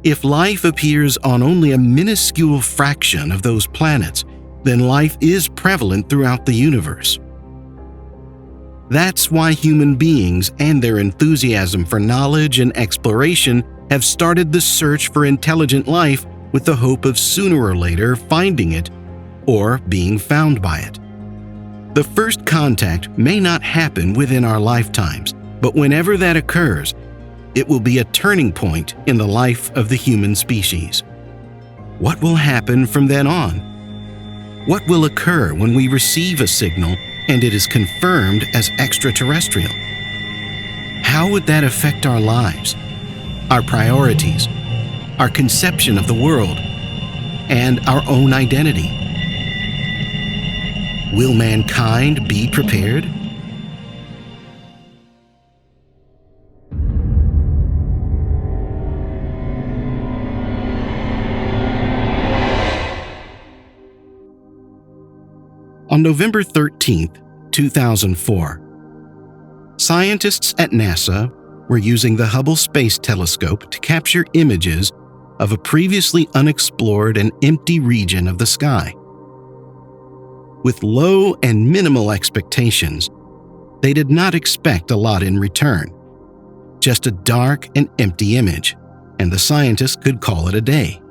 If life appears on only a minuscule fraction of those planets, then life is prevalent throughout the universe. That's why human beings and their enthusiasm for knowledge and exploration have started the search for intelligent life with the hope of sooner or later finding it or being found by it. The first contact may not happen within our lifetimes, but whenever that occurs, it will be a turning point in the life of the human species. What will happen from then on? What will occur when we receive a signal and it is confirmed as extraterrestrial? How would that affect our lives, our priorities, our conception of the world, and our own identity? Will mankind be prepared? On November 13, 2004, scientists at NASA were using the Hubble Space Telescope to capture images of a previously unexplored and empty region of the sky. With low and minimal expectations, they did not expect a lot in return, just a dark and empty image, and the scientists could call it a day.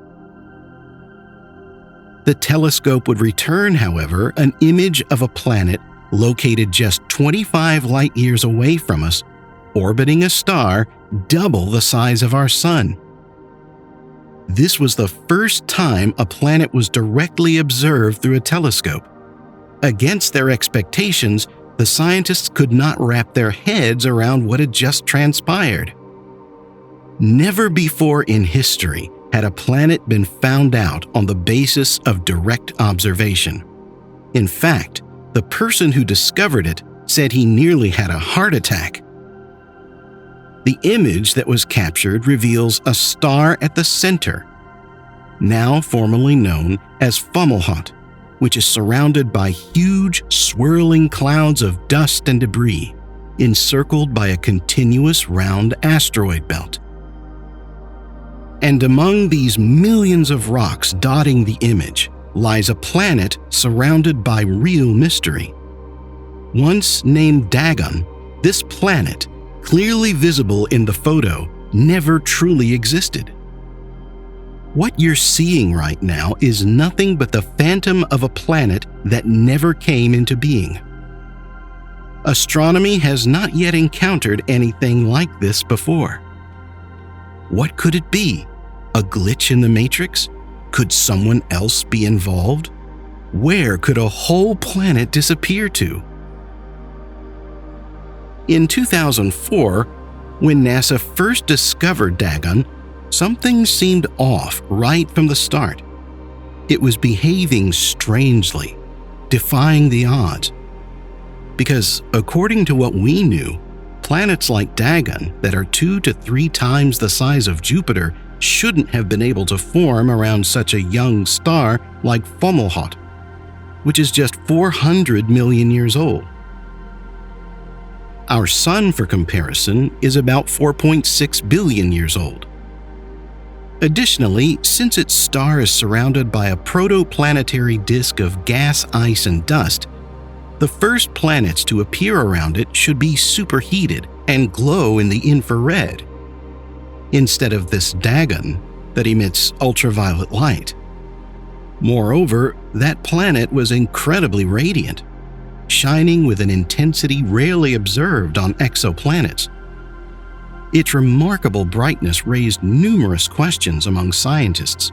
The telescope would return, however, an image of a planet located just 25 light-years away from us, orbiting a star double the size of our Sun. This was the first time a planet was directly observed through a telescope. Against their expectations, the scientists could not wrap their heads around what had just transpired. Never before in history had a planet been found out on the basis of direct observation. In fact, the person who discovered it said he nearly had a heart attack. The image that was captured reveals a star at the center, now formerly known as Fomalhaut, which is surrounded by huge swirling clouds of dust and debris. encircled by a continuous round asteroid belt. And among these millions of rocks dotting the image lies a planet surrounded by real mystery. Once named Dagon, this planet, clearly visible in the photo, never truly existed. What you're seeing right now is nothing but the phantom of a planet that never came into being. Astronomy has not yet encountered anything like this before. What could it be? A glitch in the matrix? Could someone else be involved? Where could a whole planet disappear to? In 2004, when NASA first discovered Dagon, something seemed off right from the start. It was behaving strangely, defying the odds. Because according to what we knew, planets like Dagon that are 2 to 3 times the size of Jupiter shouldn't have been able to form around such a young star like Fomalhaut, which is just 400 million years old. Our Sun, for comparison, is about 4.6 billion years old. Additionally, since its star is surrounded by a protoplanetary disk of gas, ice, and dust, the first planets to appear around it should be superheated and glow in the infrared, instead of this Dagon that emits ultraviolet light. Moreover, that planet was incredibly radiant, shining with an intensity rarely observed on exoplanets. Its remarkable brightness raised numerous questions among scientists,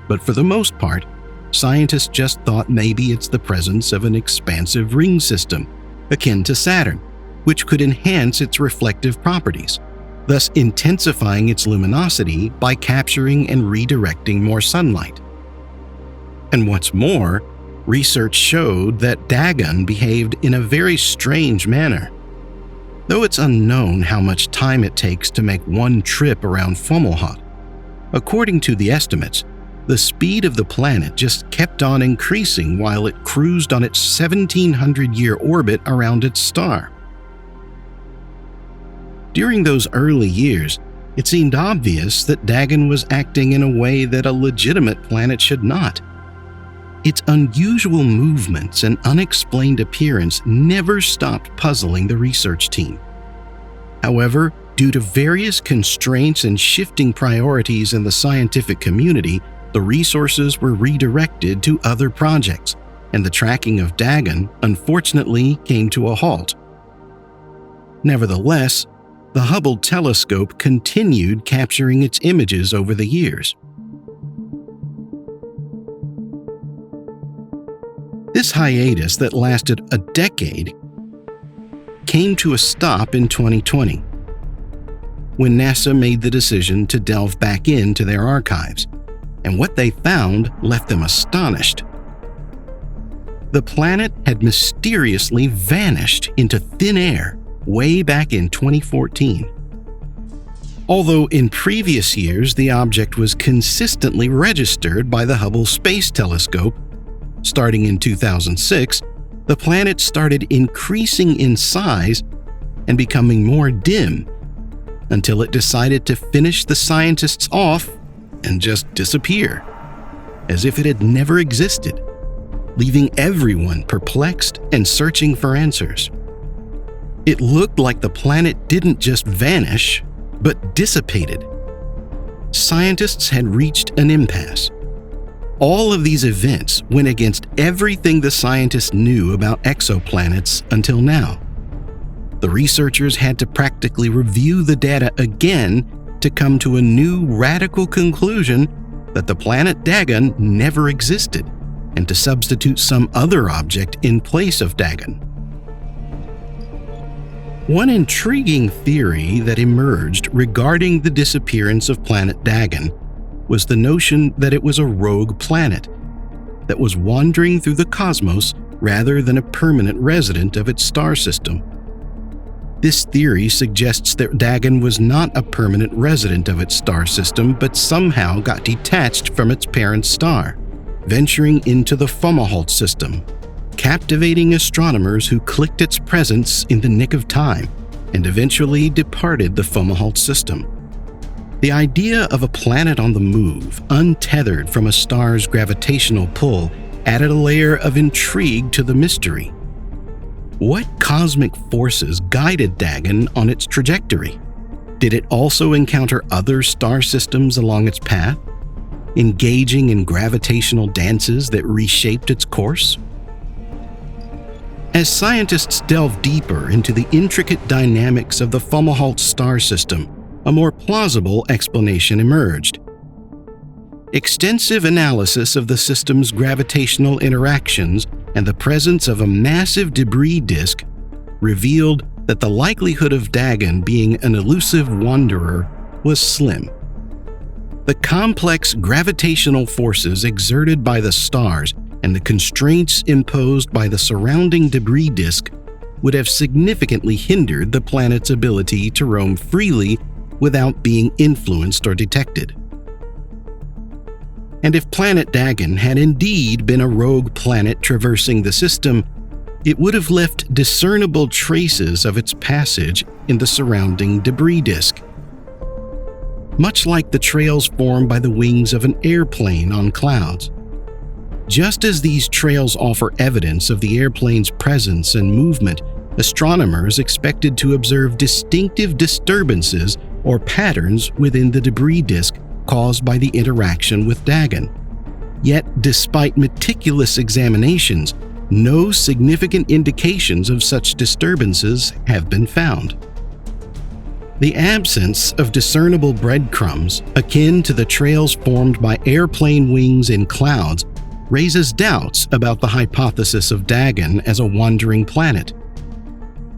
but for the most part, scientists just thought maybe it's the presence of an expansive ring system, akin to Saturn, which could enhance its reflective properties, thus intensifying its luminosity by capturing and redirecting more sunlight. And what's more, research showed that Dagon behaved in a very strange manner. Though it's unknown how much time it takes to make one trip around Fomalhaut, according to the estimates, the speed of the planet just kept on increasing while it cruised on its 1,700-year orbit around its star. During those early years, it seemed obvious that Dagon was acting in a way that a legitimate planet should not. Its unusual movements and unexplained appearance never stopped puzzling the research team. However, due to various constraints and shifting priorities in the scientific community, the resources were redirected to other projects, and the tracking of Dagon unfortunately came to a halt. Nevertheless, the Hubble telescope continued capturing its images over the years. This hiatus that lasted a decade came to a stop in 2020, when NASA made the decision to delve back into their archives, and what they found left them astonished. The planet had mysteriously vanished into thin air way back in 2014. Although in previous years the object was consistently registered by the Hubble Space Telescope, starting in 2006, the planet started increasing in size and becoming more dim until it decided to finish the scientists off and just disappear, as if it had never existed, leaving everyone perplexed and searching for answers. It looked like the planet didn't just vanish, but dissipated. Scientists had reached an impasse. All of these events went against everything the scientists knew about exoplanets until now. The researchers had to practically review the data again to come to a new radical conclusion that the planet Dagon never existed, and to substitute some other object in place of Dagon. One intriguing theory that emerged regarding the disappearance of planet Dagon was the notion that it was a rogue planet that was wandering through the cosmos rather than a permanent resident of its star system. This theory suggests that Dagon was not a permanent resident of its star system, but somehow got detached from its parent star, venturing into the Fomalhaut system, captivating astronomers who clicked its presence in the nick of time, and eventually departed the Fomalhaut system. The idea of a planet on the move, untethered from a star's gravitational pull, added a layer of intrigue to the mystery. What cosmic forces guided Dagon on its trajectory? Did it also encounter other star systems along its path, engaging in gravitational dances that reshaped its course? As scientists delve deeper into the intricate dynamics of the Fomalhaut star system, a more plausible explanation emerged. Extensive analysis of the system's gravitational interactions and the presence of a massive debris disk revealed that the likelihood of Dagon being an elusive wanderer was slim. The complex gravitational forces exerted by the stars and the constraints imposed by the surrounding debris disk would have significantly hindered the planet's ability to roam freely without being influenced or detected. And if planet Dagon had indeed been a rogue planet traversing the system, it would have left discernible traces of its passage in the surrounding debris disk. Much like the trails formed by the wings of an airplane on clouds. Just as these trails offer evidence of the airplane's presence and movement, astronomers expected to observe distinctive disturbances or patterns within the debris disk caused by the interaction with Dagon. Yet, despite meticulous examinations, no significant indications of such disturbances have been found. The absence of discernible breadcrumbs, akin to the trails formed by airplane wings in clouds, raises doubts about the hypothesis of Dagon as a wandering planet.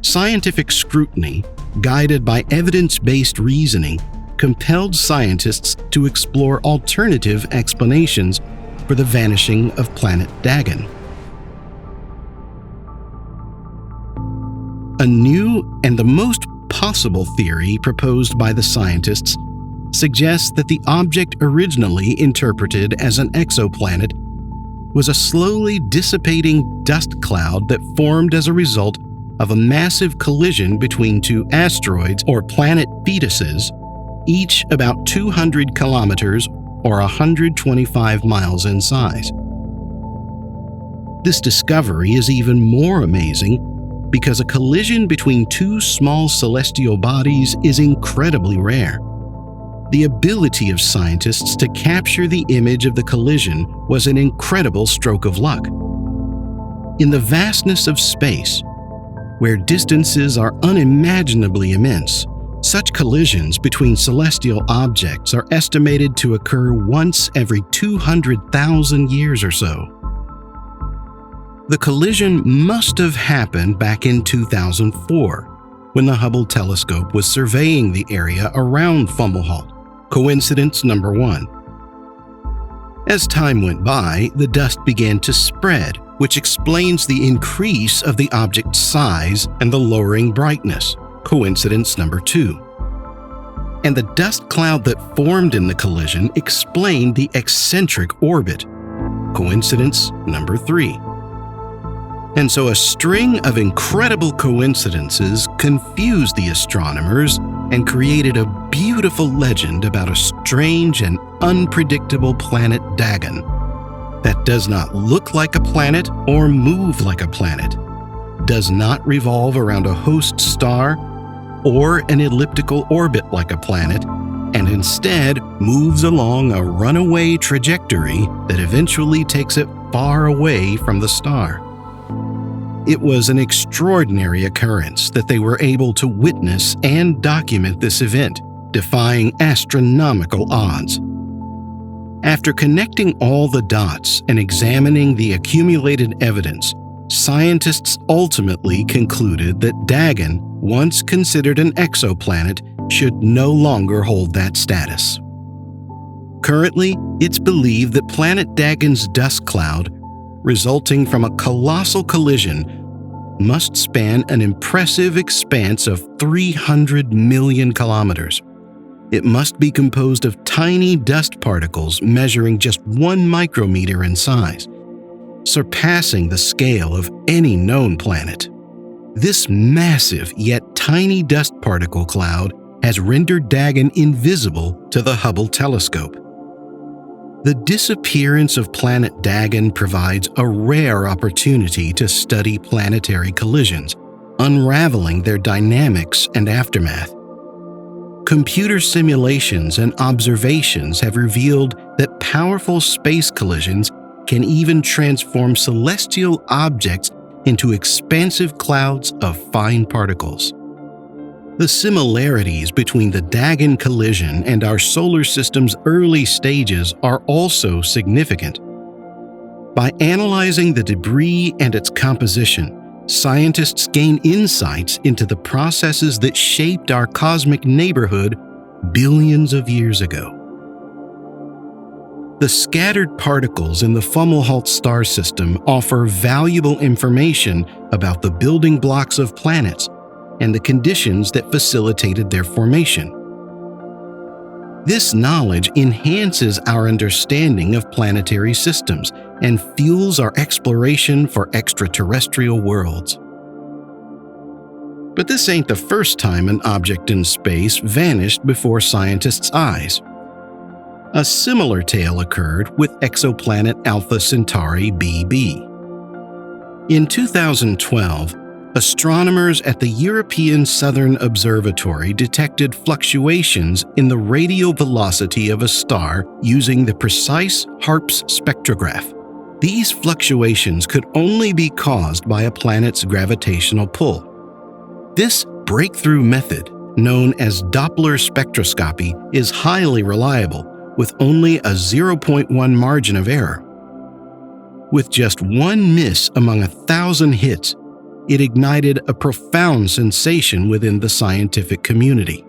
Scientific scrutiny, guided by evidence-based reasoning, compelled scientists to explore alternative explanations for the vanishing of planet Dagon. A new and the most possible theory proposed by the scientists suggests that the object originally interpreted as an exoplanet was a slowly dissipating dust cloud that formed as a result of a massive collision between two asteroids or planet fetuses, each about 200 kilometers or 125 miles in size. This discovery is even more amazing because a collision between two small celestial bodies is incredibly rare. The ability of scientists to capture the image of the collision was an incredible stroke of luck. In the vastness of space, where distances are unimaginably immense, such collisions between celestial objects are estimated to occur once every 200,000 years or so. The collision must have happened back in 2004, when the Hubble telescope was surveying the area around Fomalhaut. Coincidence number one. As time went by, the dust began to spread, which explains the increase of the object's size and the lowering brightness. Coincidence number two. And the dust cloud that formed in the collision explained the eccentric orbit. Coincidence number three. And so a string of incredible coincidences confused the astronomers and created a beautiful legend about a strange and unpredictable planet Dagon that does not look like a planet or move like a planet, does not revolve around a host star or an elliptical orbit like a planet, and instead moves along a runaway trajectory that eventually takes it far away from the star. It was an extraordinary occurrence that they were able to witness and document this event, defying astronomical odds. After connecting all the dots and examining the accumulated evidence, scientists ultimately concluded that Dagon, once considered an exoplanet, should no longer hold that status. Currently, it's believed that planet Dagon's dust cloud, resulting from a colossal collision, must span an impressive expanse of 300 million kilometers. It must be composed of tiny dust particles measuring just 1 micrometer in size, surpassing the scale of any known planet. This massive yet tiny dust particle cloud has rendered Dagon invisible to the Hubble telescope. The disappearance of planet Dagon provides a rare opportunity to study planetary collisions, unraveling their dynamics and aftermath. Computer simulations and observations have revealed that powerful space collisions can even transform celestial objects into expansive clouds of fine particles. The similarities between the Dagon collision and our solar system's early stages are also significant. By analyzing the debris and its composition, scientists gain insights into the processes that shaped our cosmic neighborhood billions of years ago. The scattered particles in the Fomalhaut star system offer valuable information about the building blocks of planets and the conditions that facilitated their formation. This knowledge enhances our understanding of planetary systems and fuels our exploration for extraterrestrial worlds. But this ain't the first time an object in space vanished before scientists' eyes. A similar tale occurred with exoplanet Alpha Centauri b. In 2012, astronomers at the European Southern Observatory detected fluctuations in the radial velocity of a star using the precise HARPS spectrograph. These fluctuations could only be caused by a planet's gravitational pull. This breakthrough method, known as Doppler spectroscopy, is highly reliable, with only a 0.1 margin of error. With just one miss among 1,000 hits, it ignited a profound sensation within the scientific community.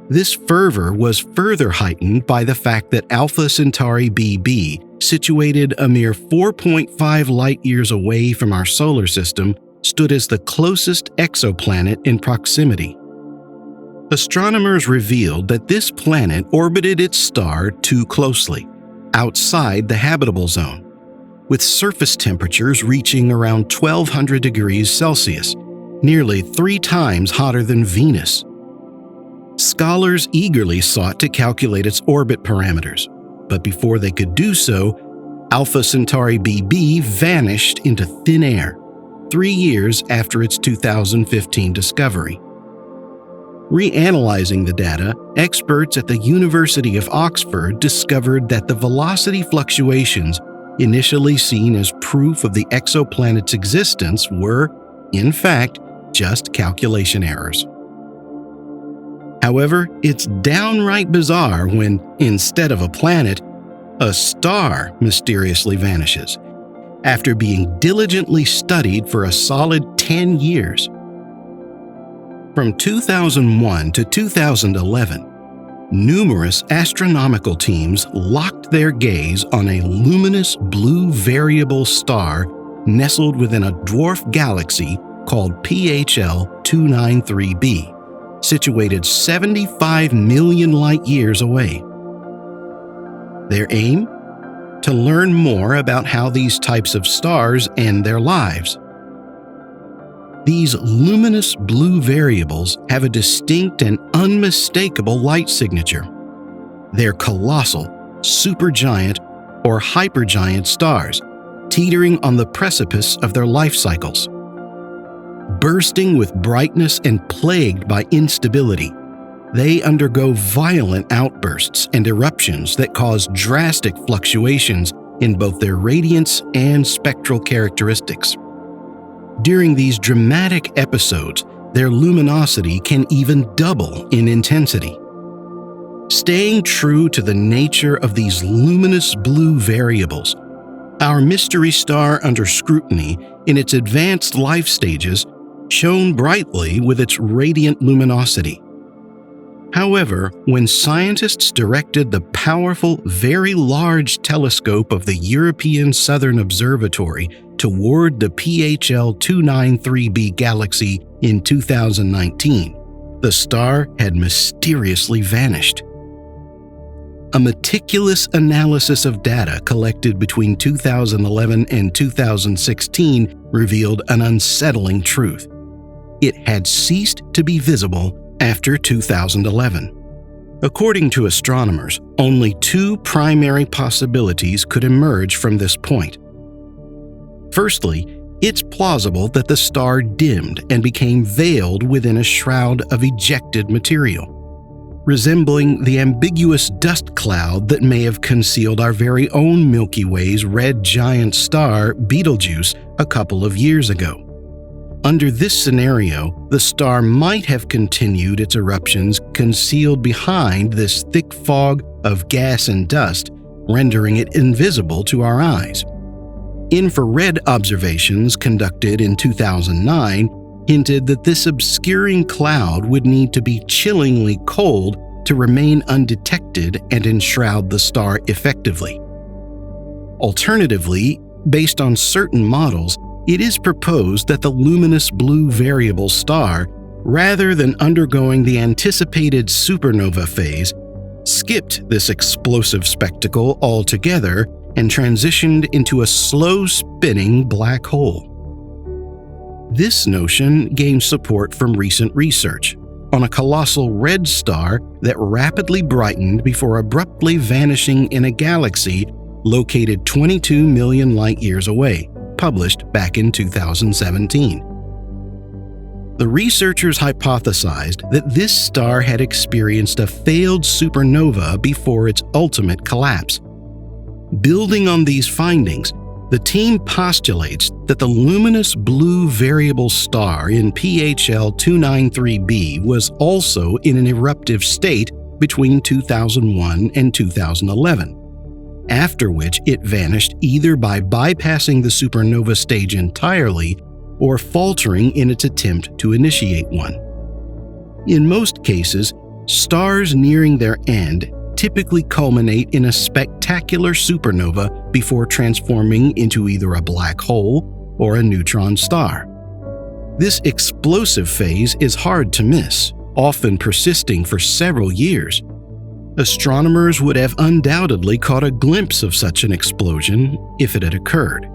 This fervor was further heightened by the fact that Alpha Centauri b, situated a mere 4.5 light-years away from our solar system, stood as the closest exoplanet in proximity. Astronomers revealed that this planet orbited its star too closely, outside the habitable zone, with surface temperatures reaching around 1,200 degrees Celsius, nearly 3 times hotter than Venus. Scholars eagerly sought to calculate its orbit parameters, but before they could do so, Alpha Centauri b vanished into thin air 3 years after its 2015 discovery. Reanalyzing the data, experts at the University of Oxford discovered that the velocity fluctuations initially seen as proof of the exoplanet's existence were, in fact, just calculation errors. However, it's downright bizarre when, instead of a planet, a star mysteriously vanishes, after being diligently studied for a solid 10 years. From 2001 to 2011, numerous astronomical teams locked their gaze on a luminous blue variable star nestled within a dwarf galaxy called PHL 293b, situated 75 million light-years away. Their aim? To learn more about how these types of stars end their lives. These luminous blue variables have a distinct and unmistakable light signature. They're colossal, supergiant, or hypergiant stars, teetering on the precipice of their life cycles. Bursting with brightness and plagued by instability, they undergo violent outbursts and eruptions that cause drastic fluctuations in both their radiance and spectral characteristics. During these dramatic episodes, their luminosity can even double in intensity. Staying true to the nature of these luminous blue variables, our mystery star under scrutiny in its advanced life stages shone brightly with its radiant luminosity. However, when scientists directed the powerful, very large telescope of the European Southern Observatory toward the PHL 293b galaxy in 2019, the star had mysteriously vanished. A meticulous analysis of data collected between 2011 and 2016 revealed an unsettling truth. it had ceased to be visible after 2011. According to astronomers, only two primary possibilities could emerge from this point. Firstly, it's plausible that the star dimmed and became veiled within a shroud of ejected material, resembling the ambiguous dust cloud that may have concealed our very own Milky Way's red giant star, Betelgeuse, a couple of years ago. Under this scenario, the star might have continued its eruptions concealed behind this thick fog of gas and dust, rendering it invisible to our eyes. Infrared observations conducted in 2009 hinted that this obscuring cloud would need to be chillingly cold to remain undetected and enshroud the star effectively. Alternatively, based on certain models, it is proposed that the luminous blue variable star, rather than undergoing the anticipated supernova phase, skipped this explosive spectacle altogether and transitioned into a slow-spinning black hole. This notion gained support from recent research on a colossal red star that rapidly brightened before abruptly vanishing in a galaxy located 22 million light-years away, published back in 2017. The researchers hypothesized that this star had experienced a failed supernova before its ultimate collapse. Building on these findings, the team postulates that the luminous blue variable star in PHL 293b was also in an eruptive state between 2001 and 2011. After which it vanished either by bypassing the supernova stage entirely or faltering in its attempt to initiate one. In most cases, stars nearing their end typically culminate in a spectacular supernova before transforming into either a black hole or a neutron star. This explosive phase is hard to miss, often persisting for several years. Astronomers would have undoubtedly caught a glimpse of such an explosion if it had occurred.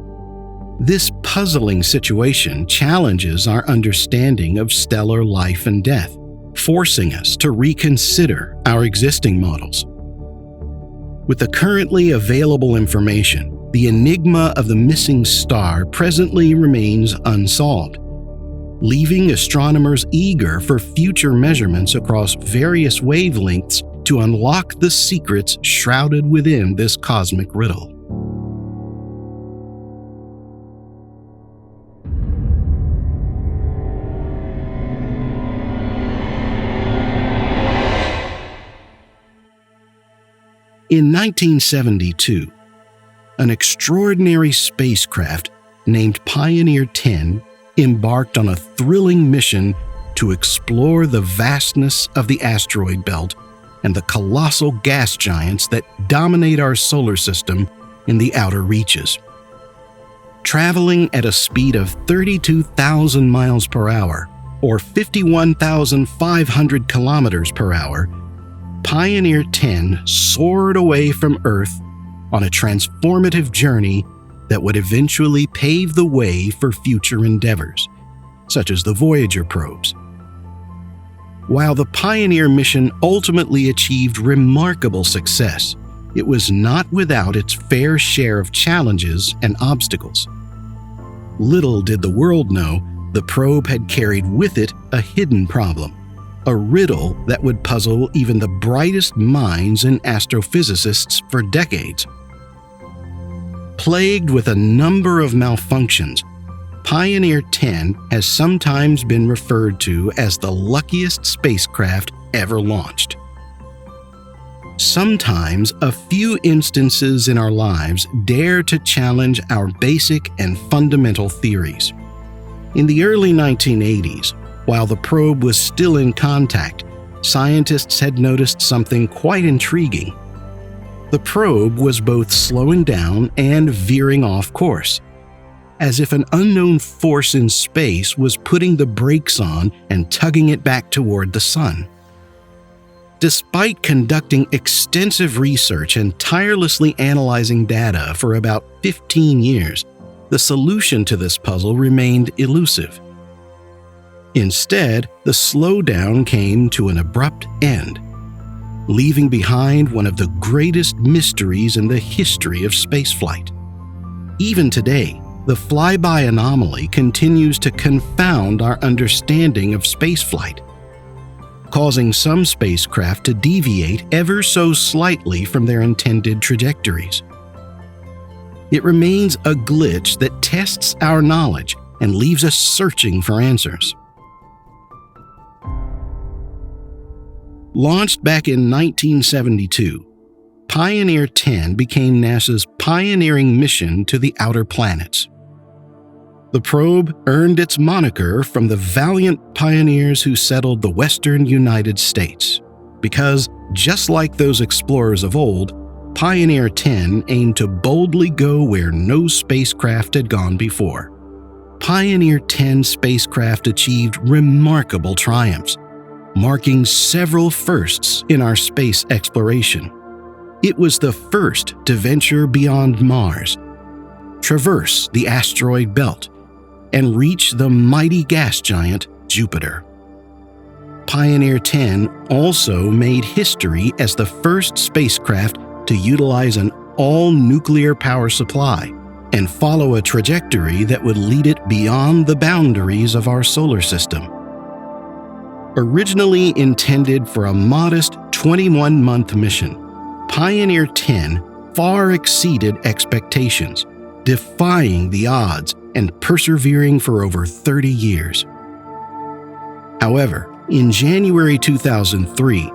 This puzzling situation challenges our understanding of stellar life and death, forcing us to reconsider our existing models. With the currently available information, the enigma of the missing star presently remains unsolved, leaving astronomers eager for future measurements across various wavelengths to unlock the secrets shrouded within this cosmic riddle. In 1972, an extraordinary spacecraft named Pioneer 10 embarked on a thrilling mission to explore the vastness of the asteroid belt and the colossal gas giants that dominate our solar system in the outer reaches. Traveling at a speed of 32,000 miles per hour, or 51,500 kilometers per hour, Pioneer 10 soared away from Earth on a transformative journey that would eventually pave the way for future endeavors, such as the Voyager probes. While the Pioneer mission ultimately achieved remarkable success, it was not without its fair share of challenges and obstacles. Little did the world know the probe had carried with it a hidden problem, a riddle that would puzzle even the brightest minds and astrophysicists for decades. Plagued with a number of malfunctions, Pioneer 10 has sometimes been referred to as the luckiest spacecraft ever launched. Sometimes a few instances in our lives dare to challenge our basic and fundamental theories. In the early 1980s, while the probe was still in contact, scientists had noticed something quite intriguing. The probe was both slowing down and veering off course, as if an unknown force in space was putting the brakes on and tugging it back toward the sun. Despite conducting extensive research and tirelessly analyzing data for about 15 years, the solution to this puzzle remained elusive. Instead, the slowdown came to an abrupt end, leaving behind one of the greatest mysteries in the history of spaceflight. Even today, the flyby anomaly continues to confound our understanding of spaceflight, causing some spacecraft to deviate ever so slightly from their intended trajectories. It remains a glitch that tests our knowledge and leaves us searching for answers. Launched back in 1972, Pioneer 10 became NASA's pioneering mission to the outer planets. The probe earned its moniker from the valiant pioneers who settled the western United States, because, just like those explorers of old, Pioneer 10 aimed to boldly go where no spacecraft had gone before. Pioneer 10 spacecraft achieved remarkable triumphs, marking several firsts in our space exploration. It was the first to venture beyond Mars, traverse the asteroid belt, and reach the mighty gas giant Jupiter. Pioneer 10 also made history as the first spacecraft to utilize an all-nuclear power supply and follow a trajectory that would lead it beyond the boundaries of our solar system. Originally intended for a modest 21-month mission, Pioneer 10 far exceeded expectations, defying the odds and persevering for over 30 years. However, in January 2003,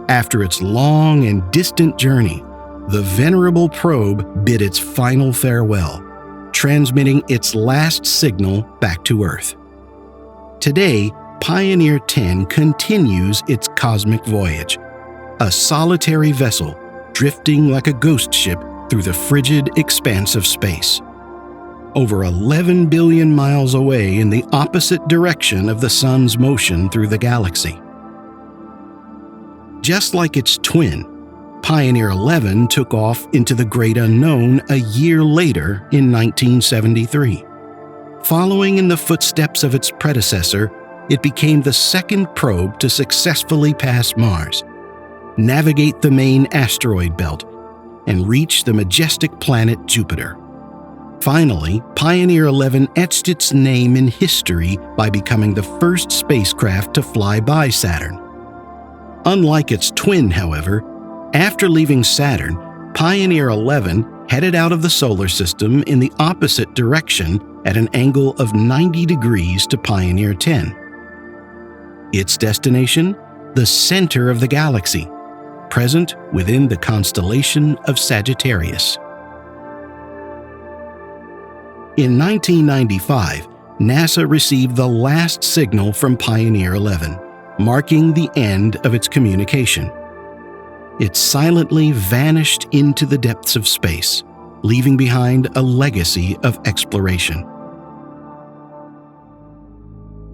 after its long and distant journey, the venerable probe bid its final farewell, transmitting its last signal back to Earth. Today, Pioneer 10 continues its cosmic voyage, a solitary vessel drifting like a ghost ship through the frigid expanse of space, over 11 billion miles away in the opposite direction of the Sun's motion through the galaxy. Just like its twin, Pioneer 11 took off into the great unknown a year later in 1973. Following in the footsteps of its predecessor, it became the second probe to successfully pass Mars, navigate the main asteroid belt, and reach the majestic planet Jupiter. Finally, Pioneer 11 etched its name in history by becoming the first spacecraft to fly by Saturn. Unlike its twin, however, after leaving Saturn, Pioneer 11 headed out of the solar system in the opposite direction at an angle of 90 degrees to Pioneer 10. Its destination? The center of the galaxy, present within the constellation of Sagittarius. In 1995, NASA received the last signal from Pioneer 11, marking the end of its communication. It silently vanished into the depths of space, leaving behind a legacy of exploration.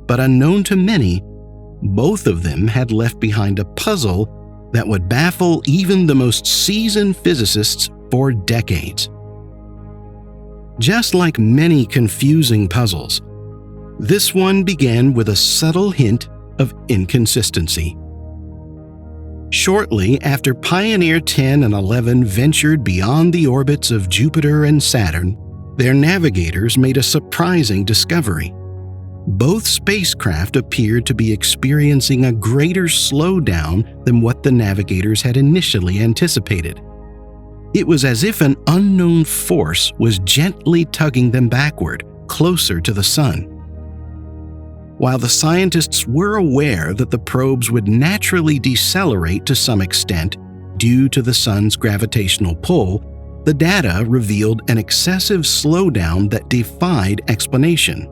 But unknown to many, both of them had left behind a puzzle that would baffle even the most seasoned physicists for decades. Just like many confusing puzzles, this one began with a subtle hint of inconsistency. Shortly after Pioneer 10 and 11 ventured beyond the orbits of Jupiter and Saturn, their navigators made a surprising discovery. Both spacecraft appeared to be experiencing a greater slowdown than what the navigators had initially anticipated. It was as if an unknown force was gently tugging them backward, closer to the Sun. While the scientists were aware that the probes would naturally decelerate to some extent due to the Sun's gravitational pull, the data revealed an excessive slowdown that defied explanation.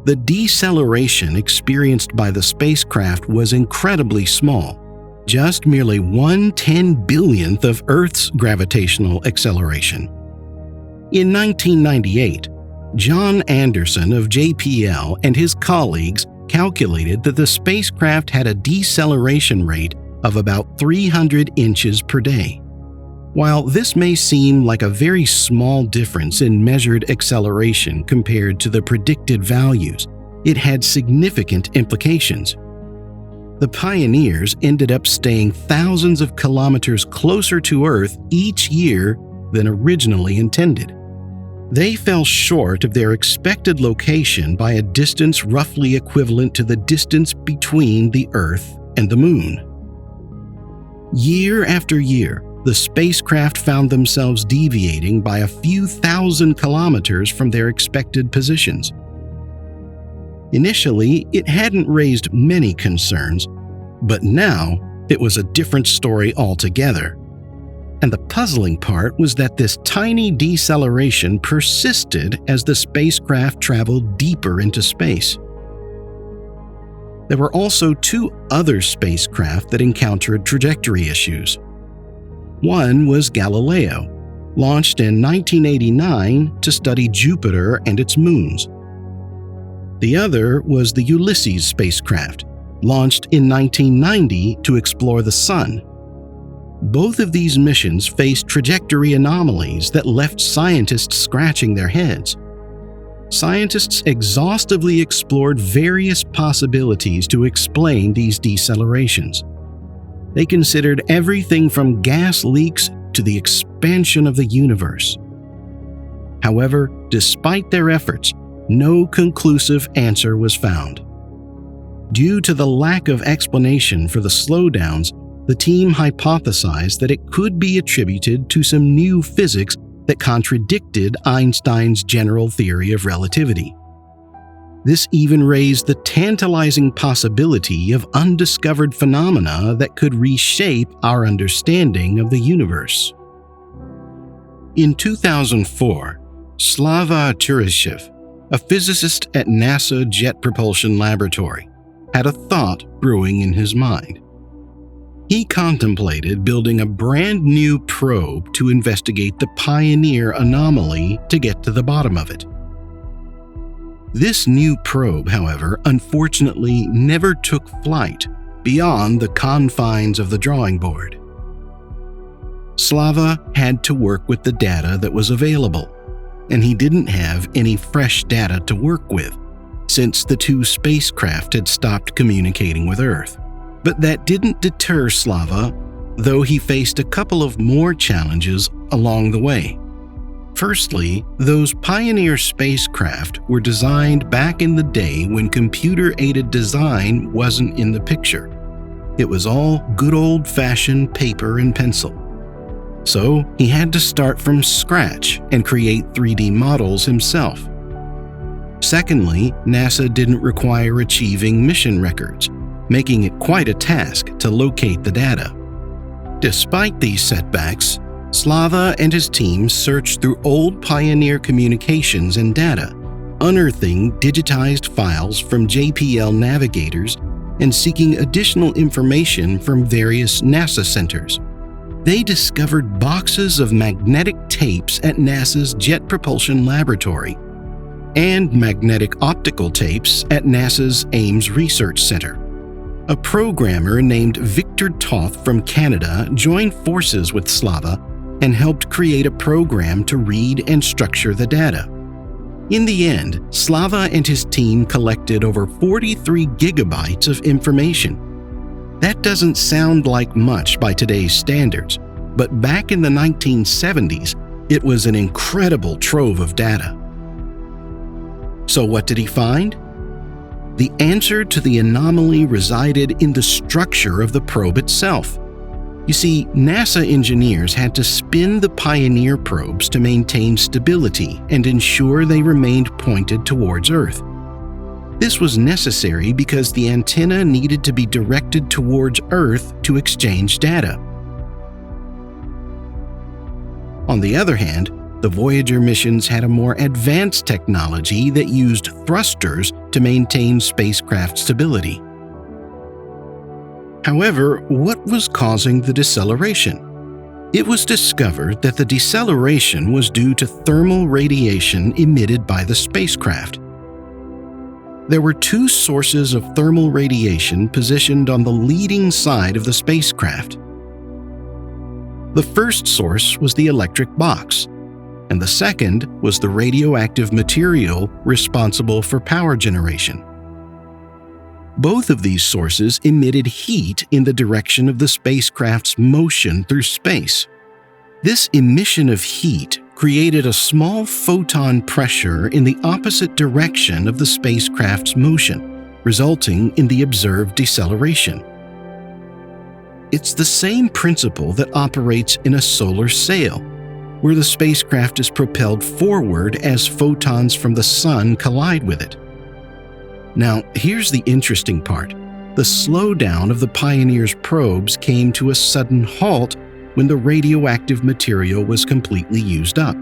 The deceleration experienced by the spacecraft was incredibly small, just merely 1/10,000,000th of Earth's gravitational acceleration. In 1998, John Anderson of JPL and his colleagues calculated that the spacecraft had a deceleration rate of about 300 inches per day. While this may seem like a very small difference in measured acceleration compared to the predicted values, it had significant implications. The pioneers ended up staying thousands of kilometers closer to Earth each year than originally intended. They fell short of their expected location by a distance roughly equivalent to the distance between the Earth and the Moon. Year after year, the spacecraft found themselves deviating by a few thousand kilometers from their expected positions. Initially, it hadn't raised many concerns, but now it was a different story altogether. And the puzzling part was that this tiny deceleration persisted as the spacecraft traveled deeper into space. There were also two other spacecraft that encountered trajectory issues. One was Galileo, launched in 1989 to study Jupiter and its moons. The other was the Ulysses spacecraft, launched in 1990 to explore the Sun. Both of these missions faced trajectory anomalies that left scientists scratching their heads. Scientists exhaustively explored various possibilities to explain these decelerations. They considered everything from gas leaks to the expansion of the universe. However, despite their efforts, no conclusive answer was found. Due to the lack of explanation for the slowdowns, the team hypothesized that it could be attributed to some new physics that contradicted Einstein's general theory of relativity. This even raised the tantalizing possibility of undiscovered phenomena that could reshape our understanding of the universe. In 2004, Slava Turishev, a physicist at NASA Jet Propulsion Laboratory, had a thought brewing in his mind. He contemplated building a brand new probe to investigate the Pioneer anomaly to get to the bottom of it. This new probe, however, unfortunately never took flight beyond the confines of the drawing board. Slava had to work with the data that was available, and he didn't have any fresh data to work with, since the two spacecraft had stopped communicating with Earth. But that didn't deter Slava, though he faced a couple of more challenges along the way. Firstly, those Pioneer spacecraft were designed back in the day when computer-aided design wasn't in the picture. It was all good old-fashioned paper and pencil. So he had to start from scratch and create 3D models himself. Secondly, NASA didn't require achieving mission records, making it quite a task to locate the data. Despite these setbacks, Slava and his team searched through old Pioneer communications and data, unearthing digitized files from JPL navigators and seeking additional information from various NASA centers. They discovered boxes of magnetic tapes at NASA's Jet Propulsion Laboratory and magnetic optical tapes at NASA's Ames Research Center. A programmer named Victor Toth from Canada joined forces with Slava and helped create a program to read and structure the data. In the end, Slava and his team collected over 43 gigabytes of information. That doesn't sound like much by today's standards, but back in the 1970s, it was an incredible trove of data. So what did he find? The answer to the anomaly resided in the structure of the probe itself. You see, NASA engineers had to spin the Pioneer probes to maintain stability and ensure they remained pointed towards Earth. This was necessary because the antenna needed to be directed towards Earth to exchange data. On the other hand, the Voyager missions had a more advanced technology that used thrusters to maintain spacecraft stability. However, what was causing the deceleration? It was discovered that the deceleration was due to thermal radiation emitted by the spacecraft. There were two sources of thermal radiation positioned on the leading side of the spacecraft. The first source was the electric box, and the second was the radioactive material responsible for power generation. Both of these sources emitted heat in the direction of the spacecraft's motion through space. This emission of heat created a small photon pressure in the opposite direction of the spacecraft's motion, resulting in the observed deceleration. It's the same principle that operates in a solar sail, where the spacecraft is propelled forward as photons from the sun collide with it. Now, here's the interesting part. The slowdown of the Pioneer's probes came to a sudden halt when the radioactive material was completely used up.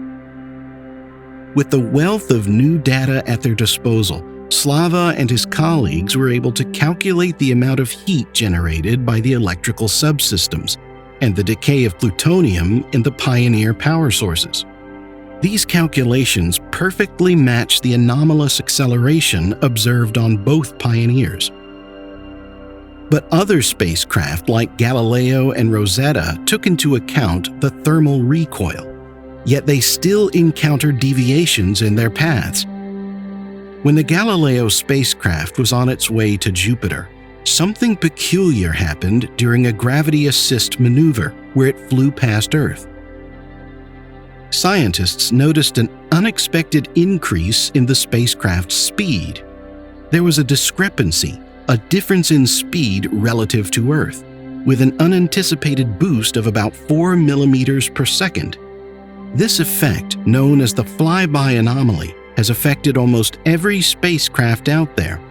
With the wealth of new data at their disposal, Slava and his colleagues were able to calculate the amount of heat generated by the electrical subsystems and the decay of plutonium in the Pioneer power sources. These calculations perfectly match the anomalous acceleration observed on both Pioneers. But other spacecraft like Galileo and Rosetta took into account the thermal recoil, yet they still encountered deviations in their paths. When the Galileo spacecraft was on its way to Jupiter, something peculiar happened during a gravity assist maneuver where it flew past Earth. Scientists noticed an unexpected increase in the spacecraft's speed. There was a discrepancy, a difference in speed relative to Earth, with an unanticipated boost of about 4 millimeters per second. This effect, known as the flyby anomaly, has affected almost every spacecraft out there.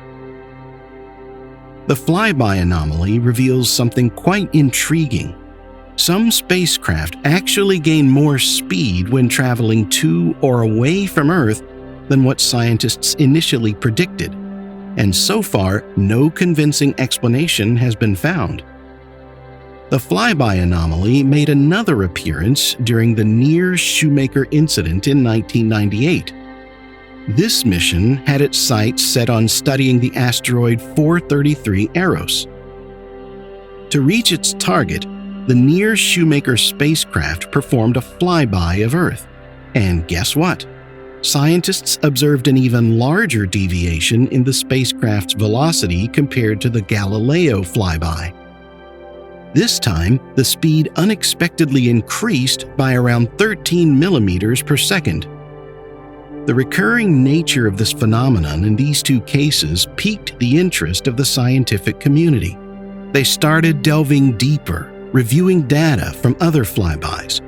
The flyby anomaly reveals something quite intriguing. Some spacecraft actually gain more speed when traveling to or away from Earth than what scientists initially predicted, and so far, no convincing explanation has been found. The flyby anomaly made another appearance during the near-Shoemaker incident in 1998. This mission had its sights set on studying the asteroid 433 Eros. To reach its target, the near-Shoemaker spacecraft performed a flyby of Earth. And guess what? Scientists observed an even larger deviation in the spacecraft's velocity compared to the Galileo flyby. This time, the speed unexpectedly increased by around 13 millimeters per second. The recurring nature of this phenomenon in these two cases piqued the interest of the scientific community. They started delving deeper, reviewing data from other flybys.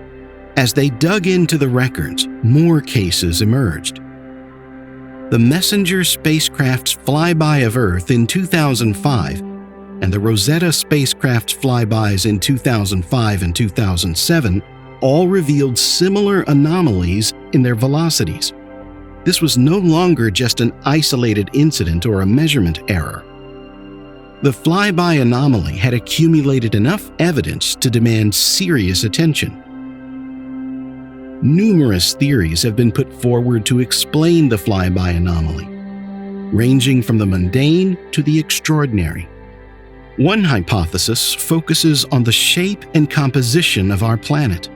As they dug into the records, more cases emerged. The Messenger spacecraft's flyby of Earth in 2005 and the Rosetta spacecraft's flybys in 2005 and 2007 all revealed similar anomalies in their velocities. This was no longer just an isolated incident or a measurement error. The flyby anomaly had accumulated enough evidence to demand serious attention. Numerous theories have been put forward to explain the flyby anomaly, ranging from the mundane to the extraordinary. One hypothesis focuses on the shape and composition of our planet.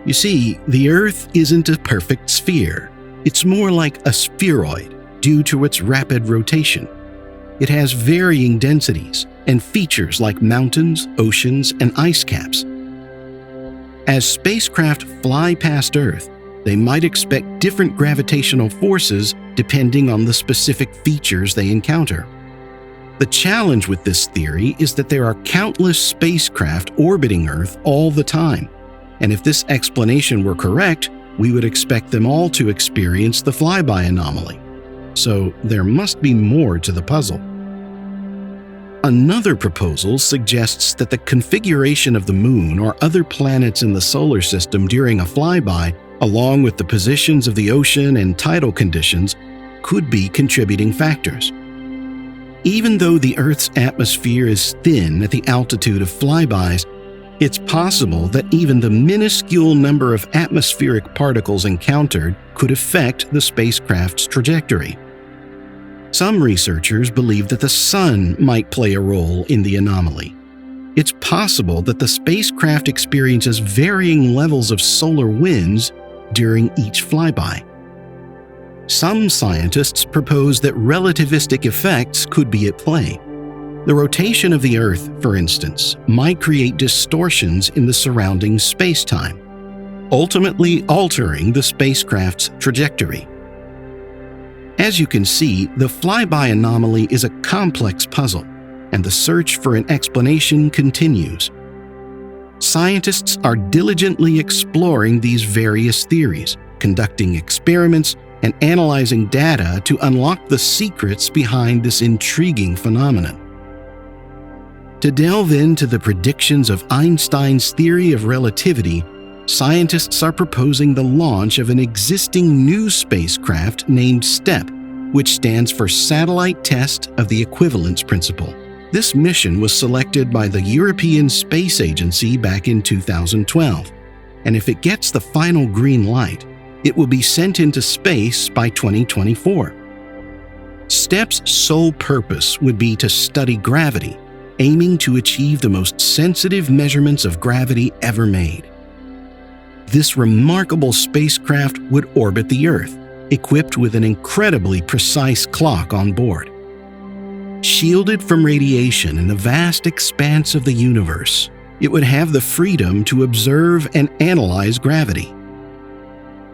You see, the Earth isn't a perfect sphere. It's more like a spheroid due to its rapid rotation. It has varying densities and features like mountains, oceans, and ice caps. As spacecraft fly past Earth, they might expect different gravitational forces depending on the specific features they encounter. The challenge with this theory is that there are countless spacecraft orbiting Earth all the time, and if this explanation were correct, we would expect them all to experience the flyby anomaly. So there must be more to the puzzle. Another proposal suggests that the configuration of the Moon or other planets in the solar system during a flyby, along with the positions of the ocean and tidal conditions, could be contributing factors. Even though the Earth's atmosphere is thin at the altitude of flybys, it's possible that even the minuscule number of atmospheric particles encountered could affect the spacecraft's trajectory. Some researchers believe that the Sun might play a role in the anomaly. It's possible that the spacecraft experiences varying levels of solar winds during each flyby. Some scientists propose that relativistic effects could be at play. The rotation of the Earth, for instance, might create distortions in the surrounding space-time, ultimately altering the spacecraft's trajectory. As you can see, the flyby anomaly is a complex puzzle, and the search for an explanation continues. Scientists are diligently exploring these various theories, conducting experiments, and analyzing data to unlock the secrets behind this intriguing phenomenon. To delve into the predictions of Einstein's theory of relativity, scientists are proposing the launch of an existing new spacecraft named STEP, which stands for Satellite Test of the Equivalence Principle. This mission was selected by the European Space Agency back in 2012, and if it gets the final green light, it will be sent into space by 2024. STEP's sole purpose would be to study gravity, aiming to achieve the most sensitive measurements of gravity ever made. This remarkable spacecraft would orbit the Earth, equipped with an incredibly precise clock on board. Shielded from radiation in the vast expanse of the universe, it would have the freedom to observe and analyze gravity.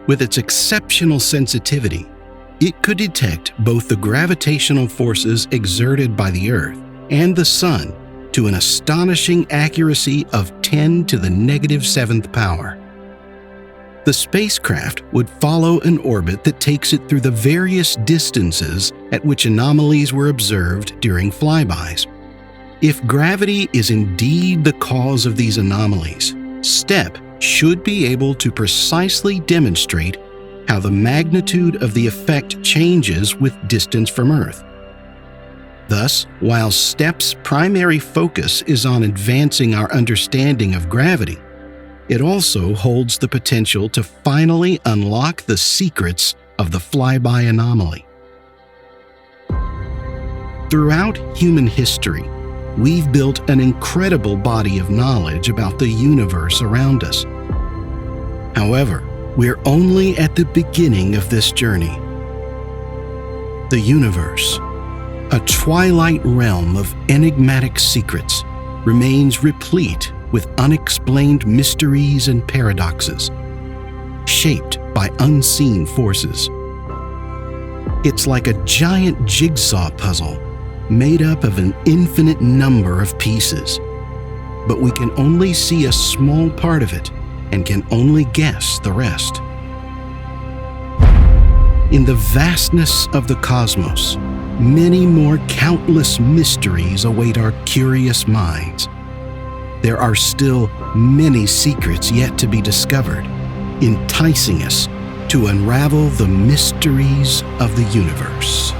With its exceptional sensitivity, it could detect both the gravitational forces exerted by the Earth and the Sun to an astonishing accuracy of 10 to the -7th power. The spacecraft would follow an orbit that takes it through the various distances at which anomalies were observed during flybys. If gravity is indeed the cause of these anomalies, STEP should be able to precisely demonstrate how the magnitude of the effect changes with distance from Earth. Thus, while STEP's primary focus is on advancing our understanding of gravity, it also holds the potential to finally unlock the secrets of the flyby anomaly. Throughout human history, we've built an incredible body of knowledge about the universe around us. However, we're only at the beginning of this journey. The universe, a twilight realm of enigmatic secrets, remains replete with unexplained mysteries and paradoxes, shaped by unseen forces. It's like a giant jigsaw puzzle made up of an infinite number of pieces, but we can only see a small part of it and can only guess the rest. In the vastness of the cosmos, many more countless mysteries await our curious minds. There are still many secrets yet to be discovered, enticing us to unravel the mysteries of the universe.